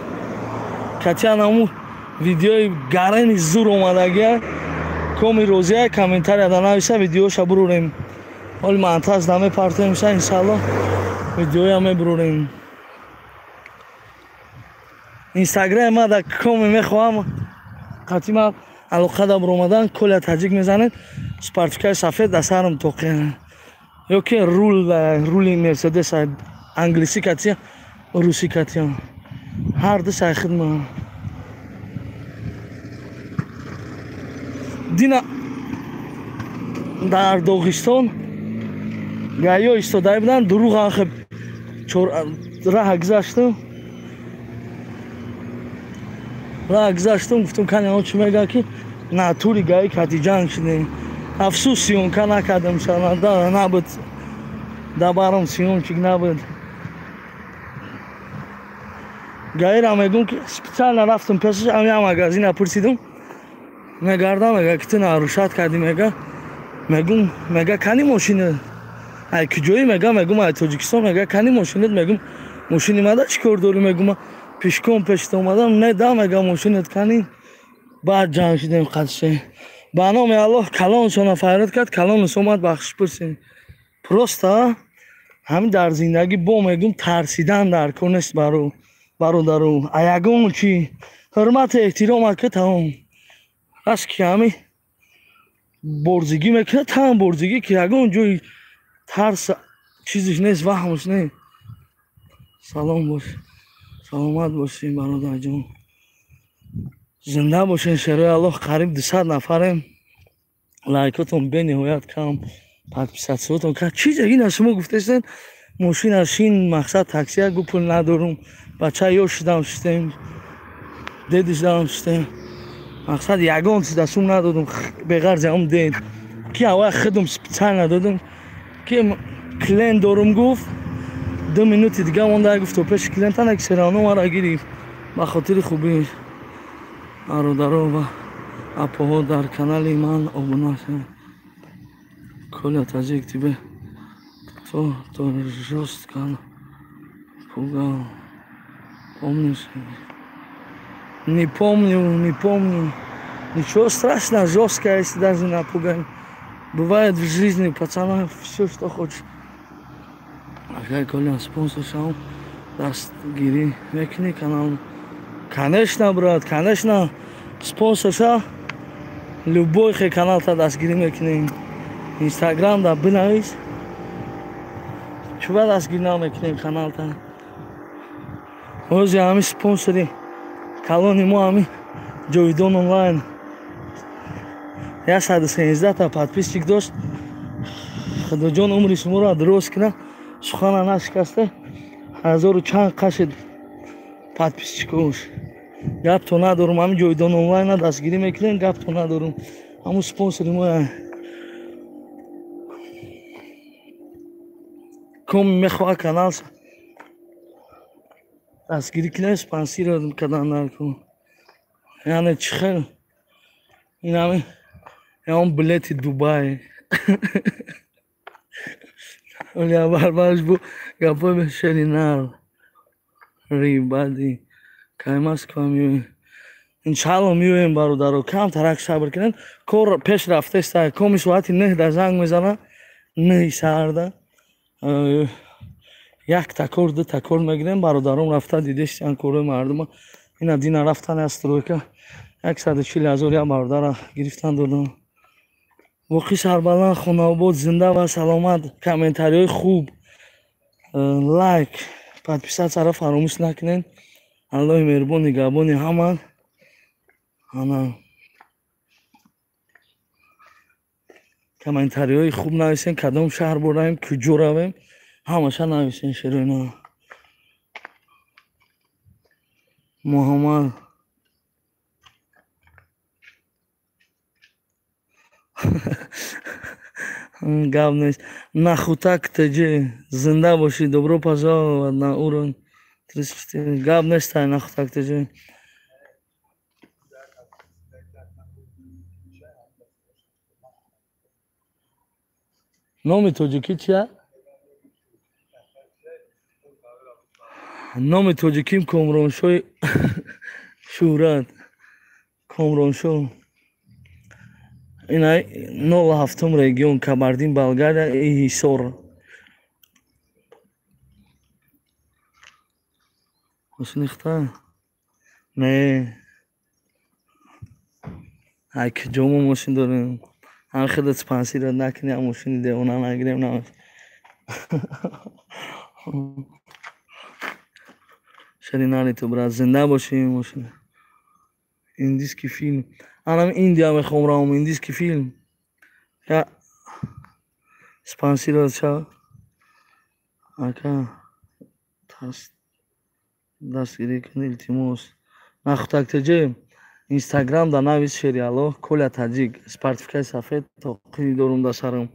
қати анаму видеои гарени зур омадагия коми розия комментарияда нависа видеоша бурурем оли монтаж намепартоимша иншаалло видеоя мебурурем. Инстаграм ма да коми мехоҳам қатима алоқа да буромадан коля таҷик мезанед спартикаи сафед дар сарам тоқи ёки рули мерседес англисӣ катия русӣ катия ҳарду сай хидма дина дар Доғистон гаё истодаи буданд дуруғ ахеб раҳ гузаштум гуфтум кане он чӣ мегӯяд ки на тури гаи кати ҷанг шудем афсӯс сиёнка накардам набуд дар баром сиёнчик набуд гаира мегӯм ки специально рафтам пешаш ҳам магазина пурсидум мегарда мега ки ту нарушад кардӣ мегум мега кани мошина ай куҷоӣ мегум ай Тоҷикистон мега кани мошинат мегум мошини мада чӣ кор дорӣ мегум пешком пешта омадам не да мега мошинат кани баъд ҷамъ шудем қатше ба номи Аллоҳ калоншона файрат кард калонаш омад бахшиш пурсем просто ҳамин дар зиндагӣ бо мегум тарсидан дар кор нест бародару а ягон чӣ ҳурмату эҳтиромат ки тамом аст ки ҳамин борзигӣ мекунад ҳам борзигӣ ки ягон ҷои тарс чизиш нест ваҳмш нест салом бош саломат бошед бародарҷон зинда бошед шерои Аллоҳ қариб 200 нафарем лайкотон бениҳоят кам подписатсиётон кам чизе ина шумо гуфтестед мошина шин мақсад таксия гу пул надорум бача ё шудам шустем деди шудам шустем мақсад ягон чиз дастум надодум беғарзи ҳам дед ки аввал худум специально додум ки клиент дорум гуфт 2 минути дига монда гуфт то пеши клиента нак серано мара гирифт ба хотири хубӣ бародаро ва апоҳо дар канали ман обуна шавед коля таҷик тебе то жёстка пугал помнишь не помню ничего страшного жёстко если даже напугаю бывает в жизни пацана все что хочешь агар коля спонсор шавам дастгирӣ мекунӣ канал конечно брат конечно спонсор шав любой хе каналта дастгирӣ мекунем инстаграм да бинавис чӯба дастгирӣ намекунем каналта ҳозир ҳамин спонсори калони мо ҳамин ҷовидон онлайн 113 та подписчик дошт худоҷон умри шуморо дроз кунад сухана нашикасте 1000 чанд қашид подписчикош гапто надорум ҳамин ҷовидон онлайна дастгирӣ мекунем гапто надорум ҳамун спонсори моя коми мехоҳад канал дастгирӣ кунем спонсиро кардан наркун яъне чӣ хел ин ҳамин ягон билети Дубай оля барбараш бо гапои бешери нар рибади каймаска миёем иншалло миёем бародаро камтарак сабр кунед кор пеш рафтеста коми соати 9 да занг мезанад 9 саҳарда як такор ду такор мегирем бародаром рафта дидешан корои мардума ина дина рафтани стройка 140,000 я бародара гирифтан додам воқеъ сарбаланд хонаобод зинда ва саломат комментариҳои хуб лайк подписатсияро фаромӯш накунед аллоҳи меҳрубон нигаҳбони ҳама комментариҳои хуб нависен кадом шаҳр бораем куҷо равем ҳамаша нависен широина муҳаммад гап нест нахутак тж зинда бошӣ добро пожаловать на урон 34 гап нестай нахутак тж номи тоҷикӣ чия номи тоҷиким комроншои шӯҳрат комроншо ина 07 регион Кабардин Балгария Ҳисор ошнихта не ай ки ҷомо мошин дорем ҳам хеле спонсира накини ҳам мошини девона нагирем намаш шаринали то брат зинда бошем мошина индийский фильм анам индия мехом равм индийский фильм я спонсира шав ака дастгирӣ кун илтимос нахутактаҷе инстаграм да навис шериало коля таҷик спартификаи сафед тоқии дорум да сарам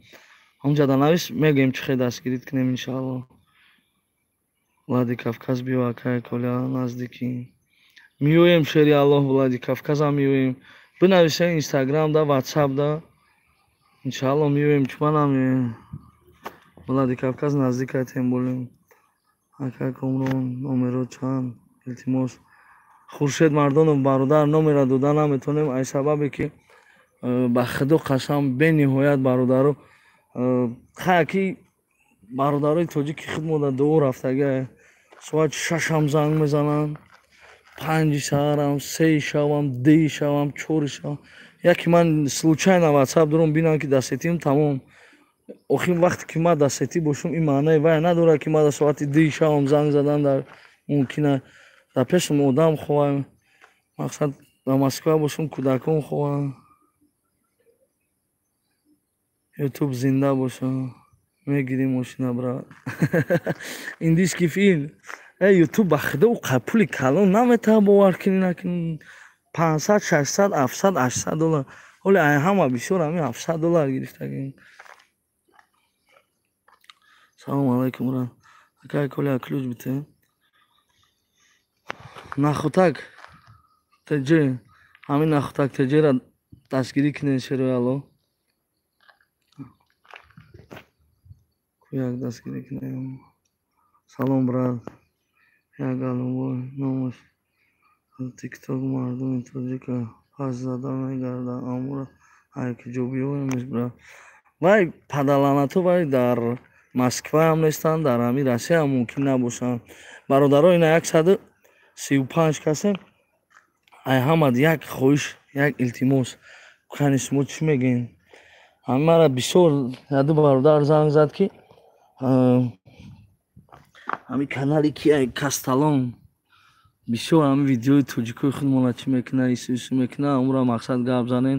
ҳамҷа да навис мегем чихе дастгирит кунем иншаалло владикавказ биё акай коля наздики миёем шериаллоҳ владикавказам миёем бинависе инстаграм да ватсап да иншаалло миёем чуманам владикавказ наздикатем болем акай комрон номеро чанд илтимос хуршед мардонов бародар номера дода наметонем ай сабабе ки ба худо қасам бениҳоят бародару хаяки бародарои тоҷики худ мода дуо рафтага соати 6 занг мезананд 5 саҳарам 3 шавам 2 шавам 4 шавам яки ман случайно ватсап дорам бинам ки дастсетиам тамом охир вақте ки ман дастсетӣ бошам ин маънаи вай надорад ки ман соати 2 шавам занг задан дар мумкина дар пешам одам хоҳам мақсад дар Москва бошам кӯдакон хоҳам ютуб зинда боша мегирим мошина брат индийский фильм ютуб ба худо пули калон наметавон бовар кунӣ накунӣ 500 600 700 800 доллар ҳоли ай ҳама бисёр ҳамин 700 доллар гирифтагим салому алайкум брат акай коля ключ бите нахутак теҷе ҳамин нахутак теҷера дастгирӣ кунед шероялло як дастгирӣ кунем салом брат як галумбой номаш тикток мардуми тоҷика пас зада мегардад амура ай ки ҷо биёемиш брат вай падаланато вай дар Москва ҳам нестанд дар ҳамин Россия ҳам мумкин набошанд бародарои ина 135 касе ай ҳамад як хоҳиш як илтимос кани шумо чӣ мегӯед ҳамин мара бисёр яду бародар занг зад ки ҳамин канали ки касталон бисёр ҳамин видеои тоҷикои худ мола чӣ мекунад ису мекунад ҳамура мақсад гап занен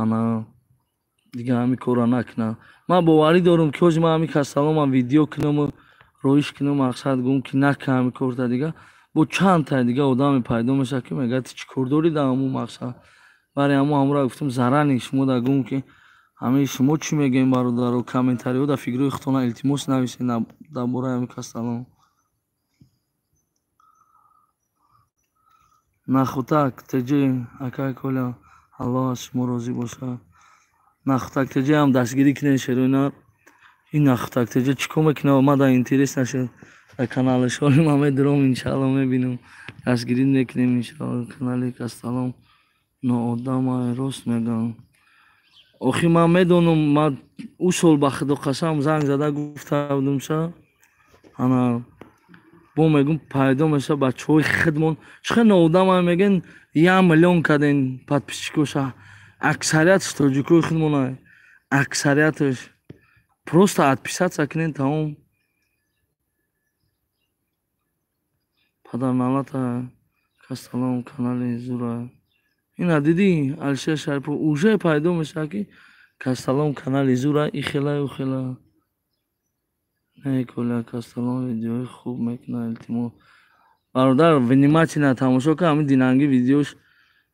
ана дига ҳамин кора накунад ман боварӣ дорам ки ҳоҷи ман ҳамин касталон ман видео кунаму роиш кунам мақсад гӯм ки накун ҳамин корта дига бо чандтай дига одаме пайдо мешавад ки мегӯяд чӣ кор дорӣ дар ҳамун мақсад бари ҳамура гуфтам зарани шумо да гӯм ки ҳамин шумо чӣ мегӯед бародаро комментариҳо дар фикрҳои худтона илтимос нависед дар бораи ҳамин касталон нахутак теҷе акай коля аллоҳ аз шумо розӣ бошад нахутак теҷе ҳам дастгирӣ кунед шероинар ин нахутак теҷе чӣ кор мекунад ман дар интерес нашуд дар канали шоли ман медурам иншаалло мебинам дастгирӣ мекунем иншаалло канали касталон ноодамай рост мегӯям охир ман медонам ман ӯ сол ба худо қасам занг зада гуфта будам ша ана бо мегӯм пайдо мешавад бачаҳои худмон чӣ ноодамай мегӯян 1 миллион карден подписчикоша аксариятш тоҷикои худмонай аксариятш просто отписаться кунед тамом падарналата касталон канали зура ина дидӣ Алишер Шарипов уже пайдо мешавад ки касталон канали зура ихела ухела коля касталон видеои хуб мекунад илтимос бародар внимательно тамошо кун ҳамин динанги видеош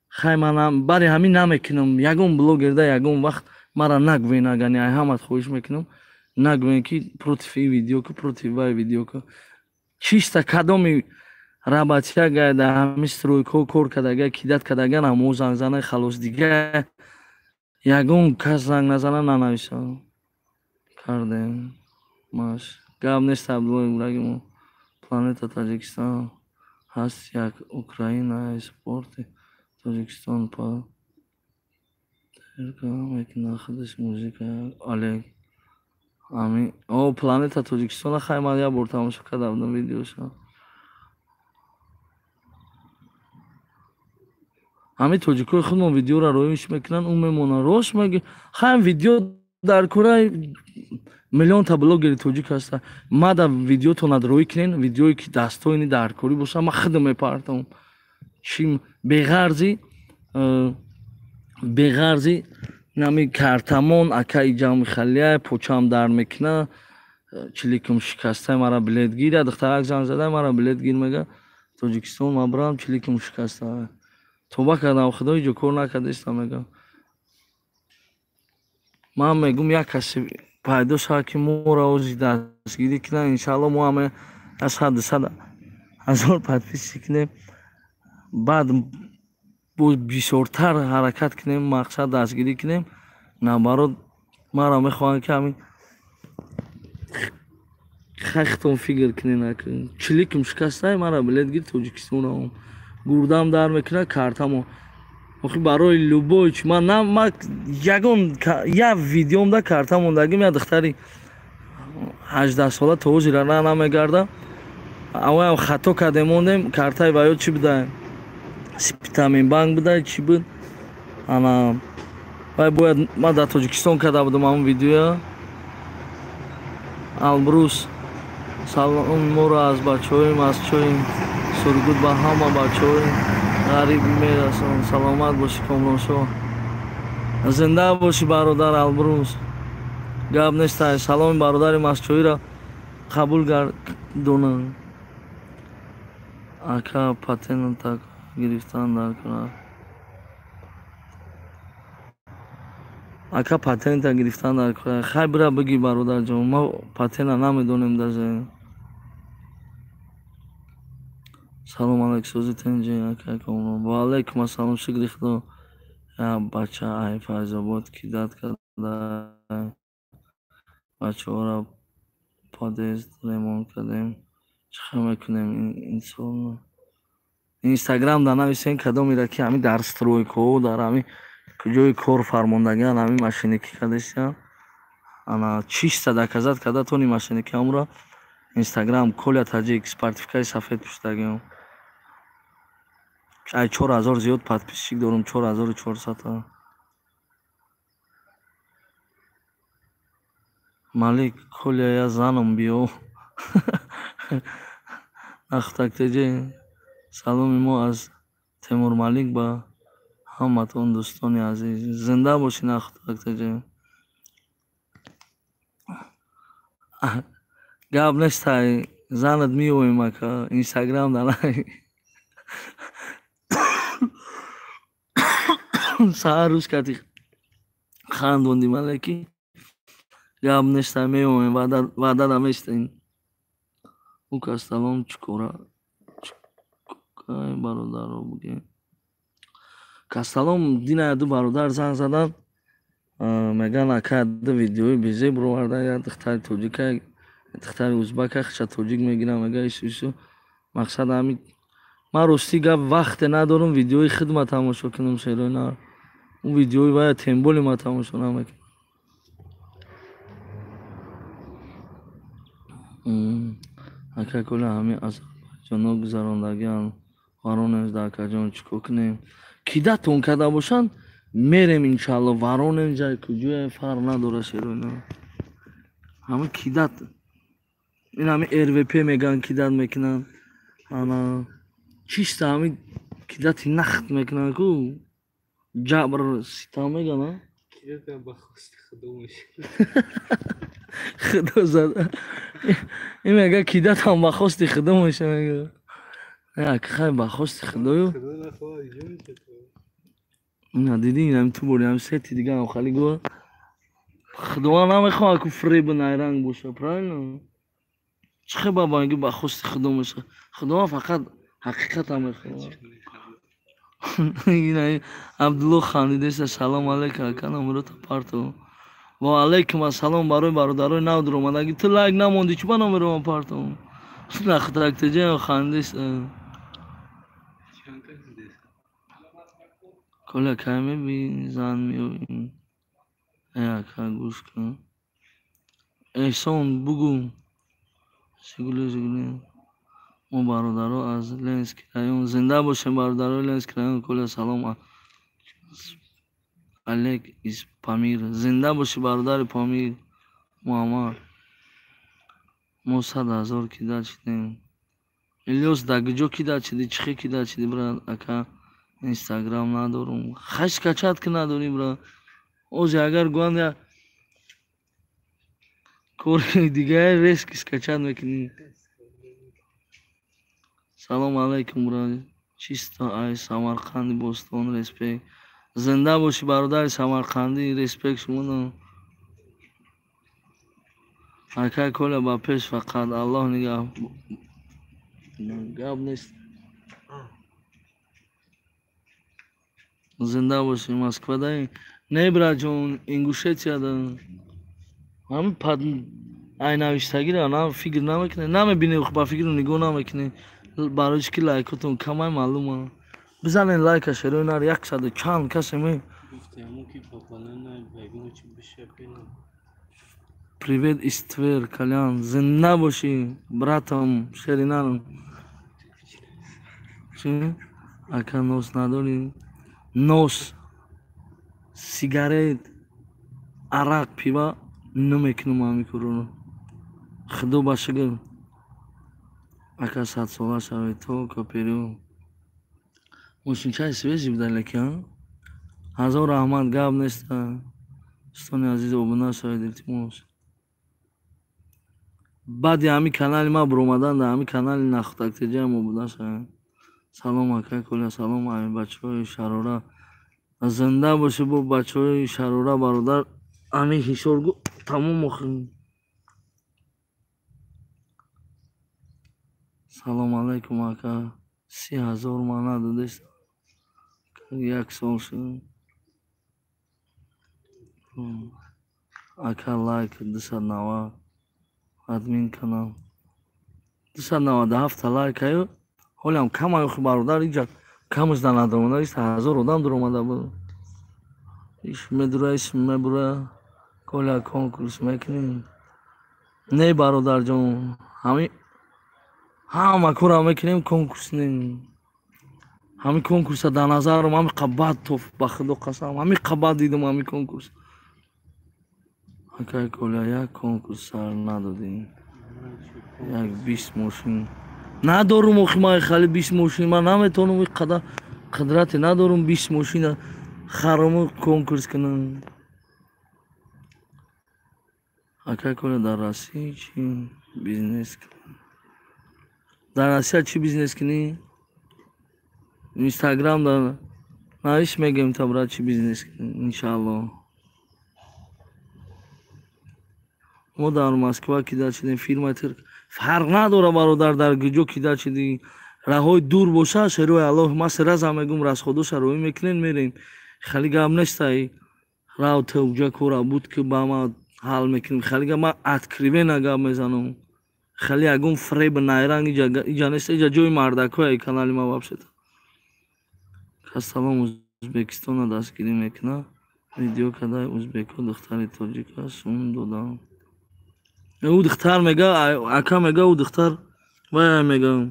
хай манам бари ҳамин намекунам ягон блогерда ягон вақт мара нагӯен агани ай ҳамат хоҳиш мекунам нагӯен ки против ин видеока против вай видеока чиста кадоми работяга дар ҳамин стройкҳо кор кардага кидат кардага намо занг занай халос дига ягон кас занг назана нанависа кардем маш гап нест абдуллои бурагимо планета Таҷикистон ҳаст як Украинаи спорти Таҷикистон па мекунад худаш музика Олег ҳамин планета Таҷикистона хай ман як бор тамошо карда будам видеоша ҳамин тоҷикои худмон видеоро роиш мекунанд, ӯ мемона рост меги ҳам видео дар кораи миллионта блогери тоҷик ҳаста. Мада видеотона рӯй кунен, видеое ки дастоини даркорӣ боша, ман худ мепартам. Чӣ беғарзи нами картамон акаи ҷамихалия почаам дар мекуна, чиликам шикастай мара билет гира, духтарак занг задай мара билет гир мега Тоҷикистон ман бирам, чиликам шикаста. Товба кардам худо иҷо кор накардастам мега. Ман мегум як касе пайдо шавад ки моро ози дастгирӣ кунад, иншалло мо ҳама 100,000 подписчик кунем, баъд бисёртар ҳаракат кунем, мақсад дастгирӣ кунем. Наоборот маро мехоҳам ки ҳамин хахтон фикр кунен, чиликам шикастай мара билет гир Тоҷикистон равам, гурдам дар мекунад картамо. Охи барои любой ман ягон як видеом да карта мондагим, як духтари 18 сола то ҳозир ра намегарда. Аввал хато карде мондем, картаи ба ёд чӣ буда? Спитамин банк буда, чӣ буд? Ана вай бояд ман дар Тоҷикистон карда будам ҳамон видео. Албрус салом моро аз бачаҳоим, аз чоим сургуд ба ҳама бачаҳоим ғариб мерасонам. Саломат бошӣ Комроншоҳ, зинда бошӣ бародар Албрус. Гап нестай, саломи бародари Масчоиро қабул гардонанд. Ака патента гирифтан дар кора. Ака патента гирифтан дар кора. Хай бира биги бародарҷон, мо патента намедонем даже. Салом алейкум сози тенҷи ака Комрон. Ва алейкум ассалом, шукри худо. Я бача ай Файзобод ки дад карда бачаҳоро подъезд ремонт кардем. Чиқар мекунем ин сол? Инстаграм да нависен кадомира ки ҳамин дар стройкаҳо, дар ҳамин куҷои кор фармондагиан ҳамин машиники кардастиан. Ана чиста доказат карда тони машиникиамро Инстаграм Коля Таҷик спартификаи сафед пуштагиам. Ай 4000 зиёд подписчик дорум, 4400. Малик Коля я занам биё. Ахтактеҷе саломи мо аз Темур Малик ба ҳаматон дӯстони азиз. Зинда бошин Ахтактеҷе. Гап нестай, занат миёвем ака, Инстаграм данай. Саҳар рӯз кати хандонди малеки. Гап нестай, меёвем, ваъда наместаин. Ука салом чукора. Чукай бародаро буге. Касталом дина ду бародар занг задан. Меган ака ду видеои бизе бироварда, як духтари тоҷика, духтари узбака хиша тоҷик мегирам, мега ису. Мақсад ҳамин ман рости гап вақте надорам видеои хидмат тамошо кунам шерои на. اون ویدیوی باید تنبولی ما تماشا نمیکنم. اکا کلا همین از جانا گذراندگیان وارونز در کجان چیکو کنیم کیده تون کده باشن میریم انشالله وارونز جای کجوه فرق نداره شروع نه همه کیده این همه RVP میگن کیده میکنن انا چیست همه کیده تی نخت میکنن کو جبر سیتا میگن ها کیده تا بخواست خدا میشه خدا زده این میگه کیده تا بخواست خدا میشه میگه نه که خیلی بخواست خدایو خدا نخواه اینجا میشه نه دیدی این هم تو بوری هم سیتی دیگه هم خالی گوه خدا نمیخواه که فریب نیرنگ باشه پرای نه چه بابا اینگه بخواست خدا میشه خدا فقط حقیقت هم میخواه این عبدالله خانیده است سلام علیکم کنم رو تا پارتو و علیکم السلام برای برادرای نو در اومدگی تو لایک نموندی چی بنا میرم پارتو نخطرک تجه خانیده است کلا کمی بی زن میویم یا که گوش کن احسان بگو سیگوله ما برادرها از لنز کرایون زنده باشیم برادرای لنز کرایون کلا سلام Alek is Pamir. Zinda boshi barodar Pamir. Muhammad. ما 100,000 کیدا چیدیم الیاس دگجو کیدا چیدی چخی کیدا چیدی برا اکا اینستاگرام ندارم خش کچات که نداری برا اوز اگر گوان یا کوری دیگه ریسک کچات میکنی سلام علیکم برا چیستا ای سمرقندی بوستون ریسپیک زنده باشی برادر سمرقندی ریسپیک شما اکا کلا با پیش فقط الله نگاه گاب نیست زنده باشی مسکو دایی نه برا جون اینگوشتیا دا همه پد ای نوشتگی را نام فکر نمیکنه نمیبینه با فکر نگاه نمیکنه برایش که لایکتون کمای معلومه بزنین لایک شروع اینا رو 100 چند کسی می گفتم که پاپانا بگیم چی بشه پینا Привет из Тверь, Колян. Зинда боши, братом, шеринаром. Чи? Ака нос надори? Нос, сигарет, арак, пива намекнум амикуроно. Худо башагил. Ака 100 сола шавед то каперио. Мошинчаи свежи буда леки, а? Ҳазор раҳмат гап неста. Достони азиз обуна шавед илтимос. بعد همین کانال ما برآمدن در همین کانال نخوتکتجه ما بوده شد سلام اکای کلا سلام همین بچه های شراره زنده باشه با بچه های شراره برادر همین هیشورگو تمام مخیم سلام علیکم اکای 30,000 مانه دادست 1 سال شد اکای لایک 290 админ канал 297 лайк аю ҳолам кам аю бародар иҷа камашда надромада ист 1000 одам дуромада буд иш медура иш мебура кола конкурс мекунем не бародарҷон ҳама кора мекунем конкурс не ҳамин конкурса дар назарам ҳамин қабад тоф ба худо қасам ҳамин қабад дидам ҳамин конкурс акай коля як конкурс сар надодем як 20 мошин надорум охи ман хали 20 мошин ман наметонам ин қадар қудрате надорум 20 мошина харому конкурс кунам акай коля дар россия чи бизнес кунам дар россия чи бизнес кунӣ инстаграм дар навиш мегем та брат чи бизнес кунӣ иншаллоҳ ما در مسکو کیدا چیدیم فیلم ترک فرق نداره برادر در گجو کیدا چیدی راههای دور باشه شروع الله ما سرزا میگم راست خودش روی میکنین میرین خیلی گام نشتای راه توجه کورا بود که با ما حال میکنیم خیلی گام ما اتکریبه نگام میزنم خیلی اگم فریب نایرنگ ایجا نشت ایجا جوی مردکوی کانال ما وابشد خستم ازبکستان دستگیری میکنه ویدیو کدای ازبکو دختری تاجیکا سون دادم او دختر میگه اکا میگه او دختر و میگه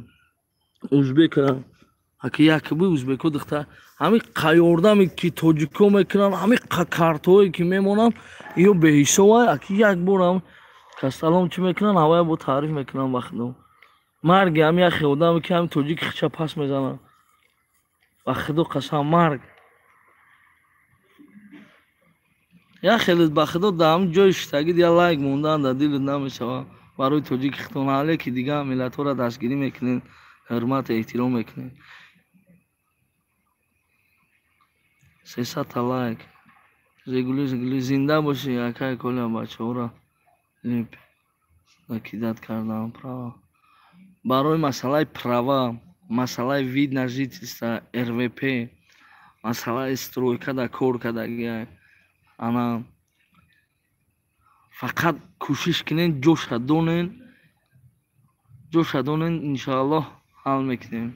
ازبک اکی یک بی ازبکو دختر همین قیاردمی که تاجیکو میکنن همین کارتویی که میمونن ایو به حساب اکی یک بارم کسالم چی میکنن هوای با تعریف میکنن وقتم مرگ همین اخی آدمی که همین تاجیک خچه پس میزنن وقتو قسم مرگ یا خیلی بخدا دام جوش تاگید یا لایک موندن در دل نمیشه برای توجیه خطونه که دیگه ملت ها را دستگیری میکنین حرمت احترام میکنین 300 لایک زگولی زنده باشی اکای کلا بچه ها را لیپ عقیدت کردم پراوا برای مسئله پراوا مسئله وید на жительство РВП مسئله стройка да кор кардагӣ ана фақат кӯшиш кунен ҷоша донен иншоаллоҳ ҳал мекунем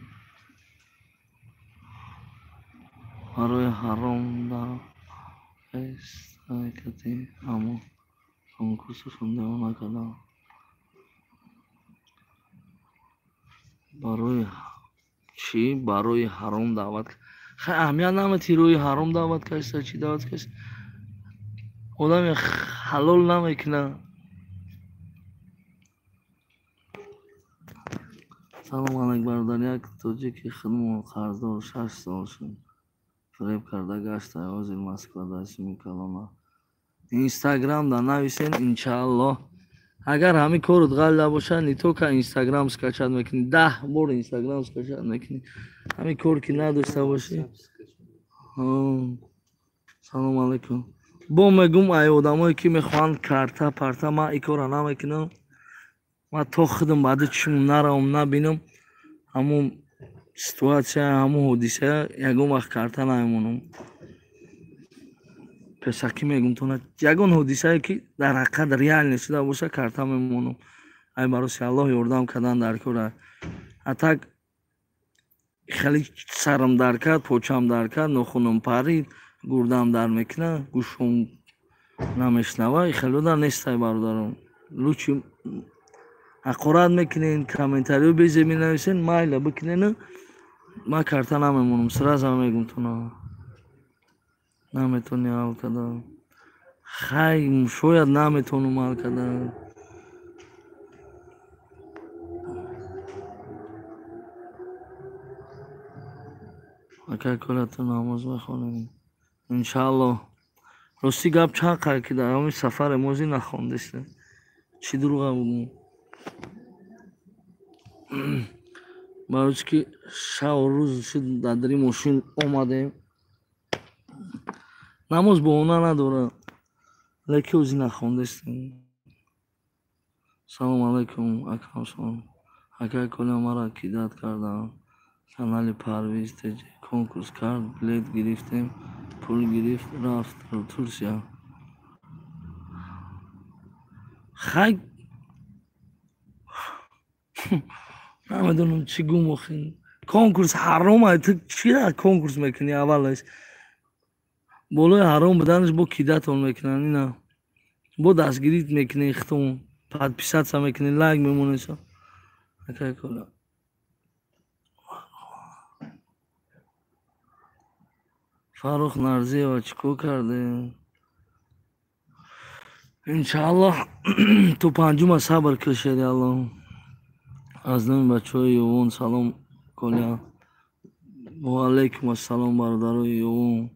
барои ҳаромда ҳаракати ҳамон конкурсашон давом накардам барои чӣ барои ҳаром даъват خیلی اهمیت نمیتی روی حرام دعوت کشته چی دعوت کشته آدم حلال نمیکنه. سلام علیک برادر. یک توجیکی خدمو قرضدار 6 سال شد فریب کرده گشته حاضر مسکو دستی میکنم. اینستاگرام دا نویسین انشاءالله اگر همین کارت غلط باشه نیتو که اینستاگرام سکچت میکنی 10 بار اینستاگرام سکچت میکنی همین کار که نداشته باشی. سلام علیکم. با میگم ای آدمایی که میخوان کارتا پارتا ما این کارو نمیکنم. ما تا خودم بعد چشم نرم نبینم همون سیتواسیا همون حادثه یگون وقت کارتا نمیمونم. پسکی میگم تو نه یگون حادثه که در حقیقت ریال نیست باشه کارتا میمونم. ای برای الله یاردم کردن در کار. حتی خیلی سرم در کرد پوچم در کرد نخونم پرید گردم در میکنه گوشم نمیشنوه خیلی در نیسته برادرم. لوچی حقارت میکنین کامنتاریو بیزی می نویسین مایل بکنین ما کارتا نمیمونم. سراز هم میگم تو نه نمیتونی حال کده خیلی شاید نمیتونم حال کده. اگر کلت نماز بخونیم انشاءالله. راستی گپ چقدر که در همین سفر موزی نخوندشته چی دروغه بگم باید که شب و روز شد دادری ماشین اومده نماز با اونا نداره لکی اوزی نخوندشته. سلام علیکم اکرم سلام. اگر کل مرا کیدت کردم کانال پرویز تجی کنکورس کرد بلیت گرفتیم پول گرفت رفت رو ترسیا خیلی نمیدونم چی گم بخین کنکورس حرامه. تو چی را کنکورس میکنی اولش بالای حرام بدنش با کیدتون میکنن اینا با دستگیریت میکنی اختون بعد پیشت سا میکنی لگ میمونه سا اکای کلا فاروق نرزی و چیکو کرده انشاءالله تو پنجم صبر کشیدی الله. از نمی بچه های یوون سلام کلیا و علیکم السلام برادر یوون.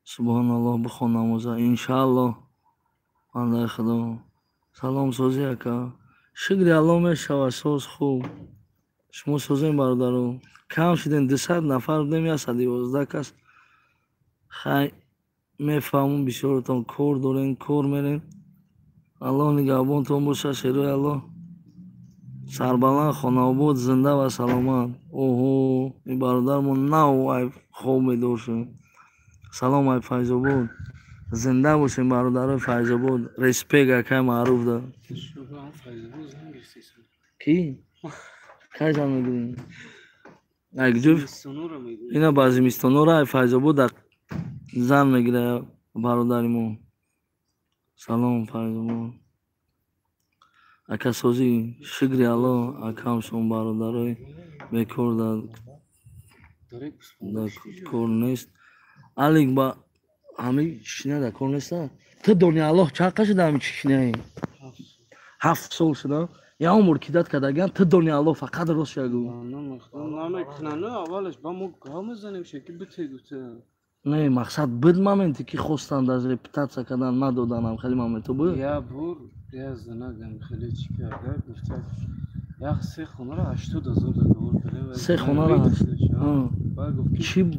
سبحان الله بخون نمازه انشاءالله بنده خدا. سلام سوزی اکا شکری الله میشوه سوز خوب شما سوزین برادرو کم شدین 200 نفر بودیم یا 112 کس خیلی میفهمون بسیارتان کور دارین کور میرین الله نگهبانتون باشه شیروی الله سربلند خانابود زنده و سلامت. اوهو این برادرمون نو ای خوب میدور شد. سلام ای فیضابود زنده باشین برادرای فیضابود ریسپیک اکای معروف ده کی؟ کی زن میگوین؟ اگه جفت اینا بعضی میستانو را فیضابود زن میگیره برادریمون. سلام فیضابود اکا سوزی شکری الله اکام شما برادرای بکر در کور نیست علیک با همه چشنه در کور نیست. تو دنیا الله چقدر شده همه چشنه 7 سال شده یا عمر کدت کدگن تو دنیا الله فقط راست شگو نمیکنن اولش با ما گام میزنیم شکی بتیگو تو نه مقصد بود مومنتی که خواستند از رپیتاتسا کردن ندادنم خیلی مومنتو بود یا بور یا زنگم خیلی چی کرده گفته یا 3 خونه را 80,000 دلار کرده 3 خونه را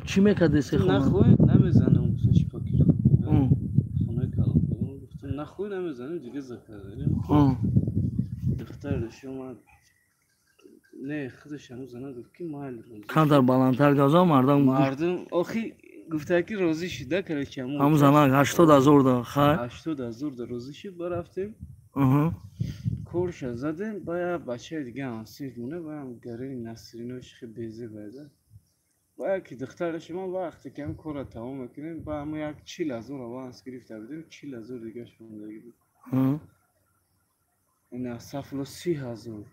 چی میکرده 3 خونه نخوی نمیزنم گفتم چی پاکی رو خونه کلام گفتم نخوی نمیزنم دیگه زکر داریم دختر شما نه خودش هنوز زنه گفت که مایل روزی کمتر بلندتر گذار مردم آخی گفته که روزی شده کرده که همون زنه 80,000 ده خیلی 80,000 روزی شد برفتیم کورش زدیم باید بچه دیگه همسید مونه باید گره نسرینوش خیلی بیزه بیده باید که دختر شما وقتی که هم کور را تمام میکنیم باید همون یک 40,000 آوانس گرفته بدیم 40,000 دیگه شمونده گیریم این سفلو 30,000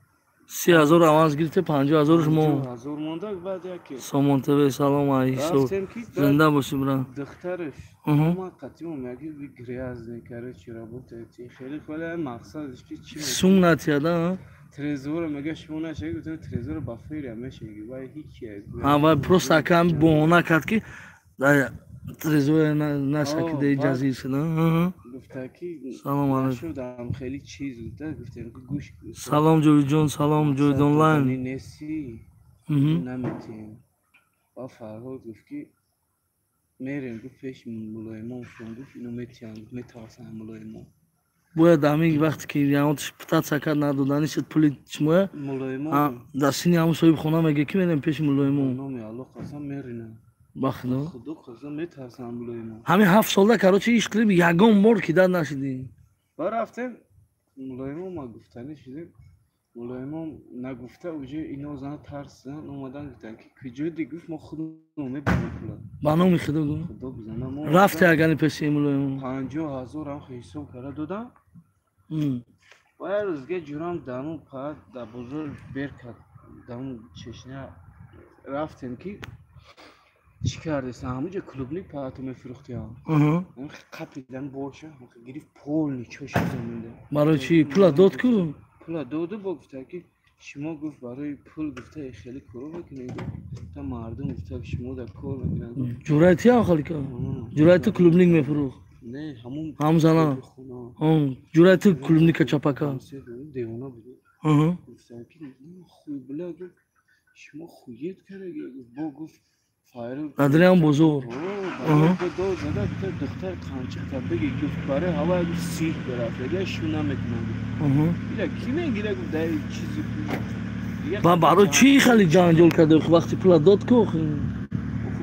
30,000 аванс гирифте, 50,000 мо 50,000 монда. баъд яке сомон тв. Салом алейкум. рафтем ки Зинда боши брат. духтараш Мгм. ма қатимо меги ви грязный короче работает хеле хеле мақсадш ки чи Сум натияда. трезор мега шумо нашеги гуфтам трезор ба фиря мешеги вай ҳичи Аввал просто акам боҳона кард ки трезор насакида иҷоза шуда. гуфта ки Салом алейкум. шудам хеле чиз гуфта гуфтем ки гӯш Салом ҷавидҷон, салом ҷавид онлайн. неси Мгм. наметем ба фарҳод гуфт ки мерем гуфт пеши мулоимон шум гуфт ино метиям метавасам мулоимон Бояд ҳамин вақте ки яънотиш путаца кард надодани шуд пули чимоя мулоимон дастини ҳамун соҳиби хона мега ки мерем пеши мулоимон. номи алло қасам меринам Ба худо. худо қасам метавасам мулоимон ҳамин 7 солда короче иш қилиб ягон бор ки дад нашидӣ. ба рафтем мулоимон ма гуфтанӣ шудем мулоимон нагуфта уже ино зан тарсидан омадан гуфтанд ки куҷоди гуфт мо худ мебарем пула Ба номи худо гӯ. худо бизанам Рафте агани пеши мулоимон. 50,000 ам ҳисоб кара додам М. бая рӯзга ҷурам даму паат да бузург беркад даму чешна рафтем ки чӣ кардесан ҳамуҷа клубник паату мефурӯхтиам Аҳа. қапидан боша гирифт полни чоши заминда Барои чӣ пула дод ку? пула доду бо гуфта ки шумо гуфт барои пул гуфта хеле кор мекунед та мардум гуфта шумо да кор мекунад Ҷурайти ахалика. Ҷурайти клубник мефурӯхт. не ҳамун Ҳамзана. Ҷурайти клубника чапака. девона буд Аҳа. гуфта ки хуй била гуфт шумо хуед караги бо гуфт файру Адриан бозор. зада гуфта духтар қанча кард беги гуфт барои ҳава гуфт сирк барафеда шу наметунам Аҳа. ира ки мегира гуфт дай чизи Ба барои чӣ хеле ҷанҷол карда вақти пула дод ку?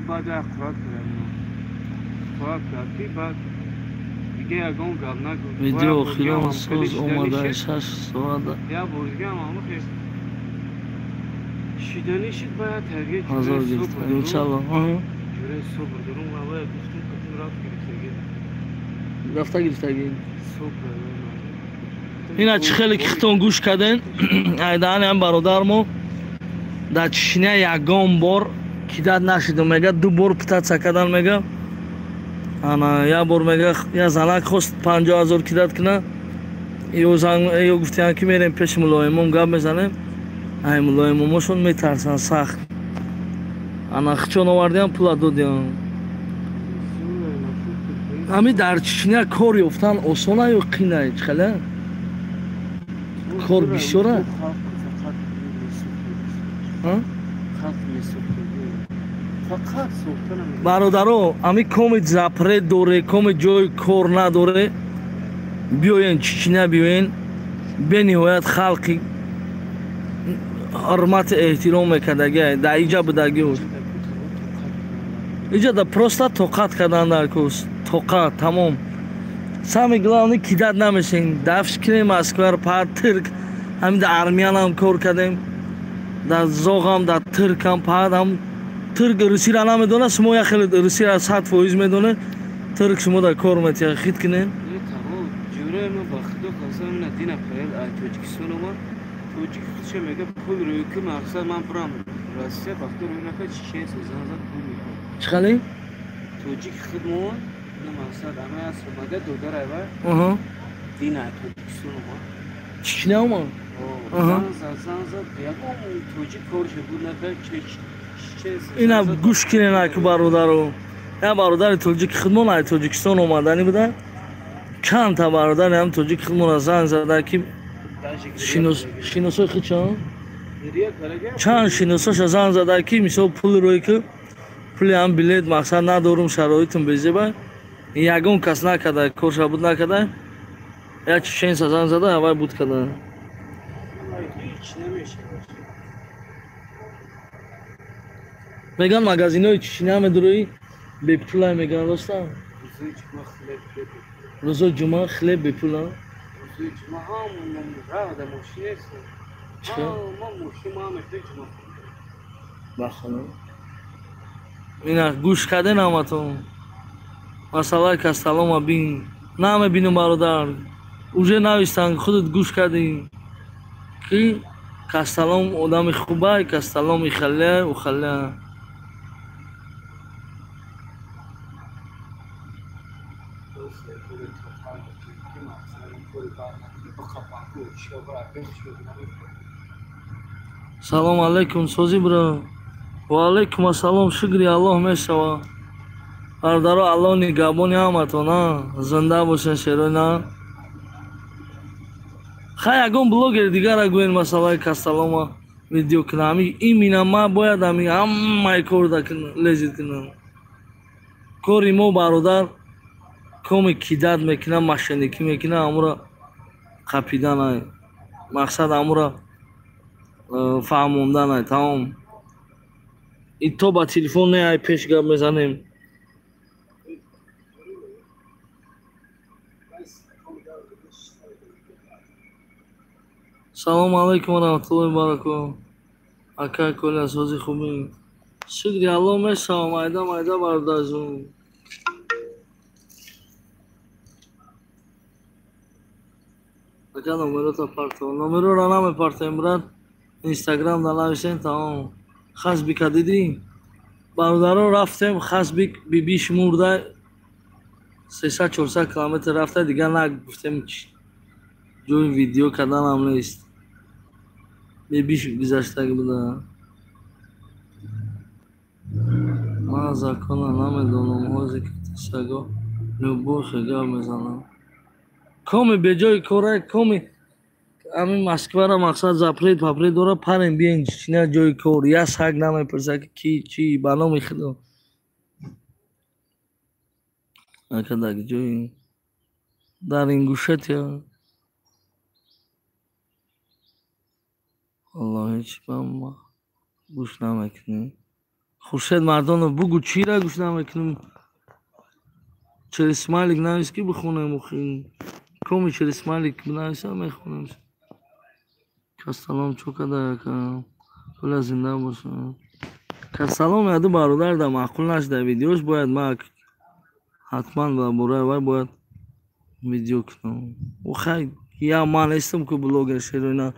баъд қурат кардам қурат кард ки баъд дига ягон гап нагуфт Видео охирон соз омада 6 соата. я бургам ама хеш шидани шид баъд таргет 1000 гирифт. Иншаллоҳ. Аҳа. ҷурай собр дорум ва гуфтум қатим рафт гирифтаги Рафта гирифтагӣ. собр Ина чӣ хеле ки хитон гӯш карден. Айдаани ҳам бародар мо дар Чечня ягон бор ки дад нашидум мега 2 бор путаца кардан мега. Ана як бор мега я занак хост 50,000 ки дад кина. Ё гуфтиян ки мерем пеши мулоимон гап мезанем. Ай мулоимоношон метарсан сахт. Ана хичон овардиам пула додиам. Ҳамин дар Чечня кор ёфтан осона ё қина ҳеҷ хеле? Кор бисёра? Бародаро, ами коми запрет доре, коми ҷои кор надоре. Биёен Чечня биёен. Бениҳоят халқи ҳурмати эҳтиром мекардаги дар иҷа будаги буд. Иҷа да просто тоқат кардан дар курс. Тоқат тамом. Сами главни ки дад намешин. Дафшкини Москвар па тирк. Ҳамин дар армиянам кор кардем. Дар зоғам дар тиркам падам. Тирк русира намедона, шумо я хеле русира 100% медонед. Тирк шумо дар кор метия хит кинен. ҷурай ма ба худо қасам на дина паял ай тоҷикистон ома тоҷик худша мега пул рӯи ки мақсад ман бурам Россия ба худо рӯи нака чечен созанзад пул мекун Чӣ хеле? тоҷик худмон на мақсад ама аз омада додарайва Аҳа. дина ай тоҷикистон ома Чечня ома? занзад ягон тоҷик корша буд нака Ина гӯш кинен аки бародаро. Я бародари тоҷики худмон ай Тоҷикистон омадани буда. Чанд та бародари ҳам тоҷики худмон занг зада ки шиносои хичон? Чанд шиносоша занг зада ки мисол пули рӯи ки пули ҳам билет мақсад надорум шароитум безеба. Ягон кас накарда корша буд накарда. Я чеченса занг зада авай буд карда. Меган магазинои Чечня медурои бепула меган роста? Рӯзои ҷумъа хлеб бепула? Бахона. Ина гӯш карден ҳаматон. Масъалаи Касталома бин. Намебинум бародар. Уже навистанд худат гӯш кардӣ. Ки کستلام آدم خوبه، کستلام خله و خله. سلام علیکم سوزی برو. و علیکم السلام. شکری الله میشوا. برادرها الله نگهبان همتون. زنده باشین شیران. خیلی اگون بلوگر دیگر اگوین مسئله کستلام ویدیو کنم. این مینا ما باید همه کار لیزید کنم. کاری ما برادر کمی کیدت میکنم، مشنیکی میکنم، امورا قپیدن های. مقصد امورا فهموندن های. تمام ای تو با تلفن نه های پیش گپ میزنیم. سلام علیکم و رحمت الله و برکاته. اکا کلی سوزی خوبی. شکری الله میشم. مایده برادر جون. اکا نمرو تا پرتو. نمرو را نمی پرتیم برد. اینستاگرام دلایشین تمام. خاص بیکدیدی. برادرها رفتیم خاص بیش مرده 300-400 کیلومتر رفته دیگه نگفتیم جوی ویدیو کردن هم نیست. بیش گذشته بوده. من زکانه نمیدونم حوزی که تسگا نبو خیلی میزنم. کمی به جای کاره کمی همین مسکوه را مقصد زپرید پپرید داره پرین بیین چینه جای کار. یه سگ نمیپرسه که کی چی بنا میخیدم. اکا دیگه جوی در این گوشت یا الله هیچ ما گوش نمیکنیم. خورشید مردان رو بگو چی را گوش نمیکنیم. چرا اسمالیک نویس که بخونیم مخیم کمی چرا اسمالیک بنویس هم میخونیم. کستلام چوکه داره که کل زنده باشم. کستلام یادو برادر در معقول نشده ویدیوش باید ما حتما و برای باید ویدیو کنم. و خیلی یا من نیستم که بلوگر شیرونه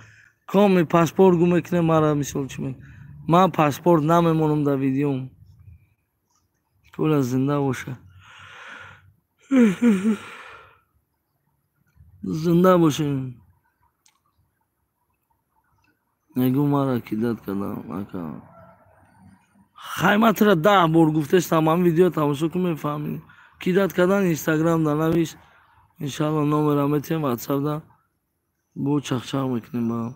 کامی پاسپورت گو میکنه مرا مثال چی میکنه. من پاسپورت نمیمونم در ویدیوم. کل زنده باشه. زنده باشیم. نگو مرا کیدت کردم اکا. خیمت را 10 بار گفتش تمام ویدیو تماشا کن میفهمی. کیدت کردن اینستاگرام در نویس. انشالله نامرا میتیم واتساپ در بو چخچخ میکنیم با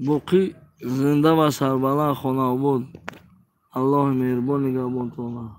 باقی زنده و سربلند خانه بود. الله مهربان نگهبان تو.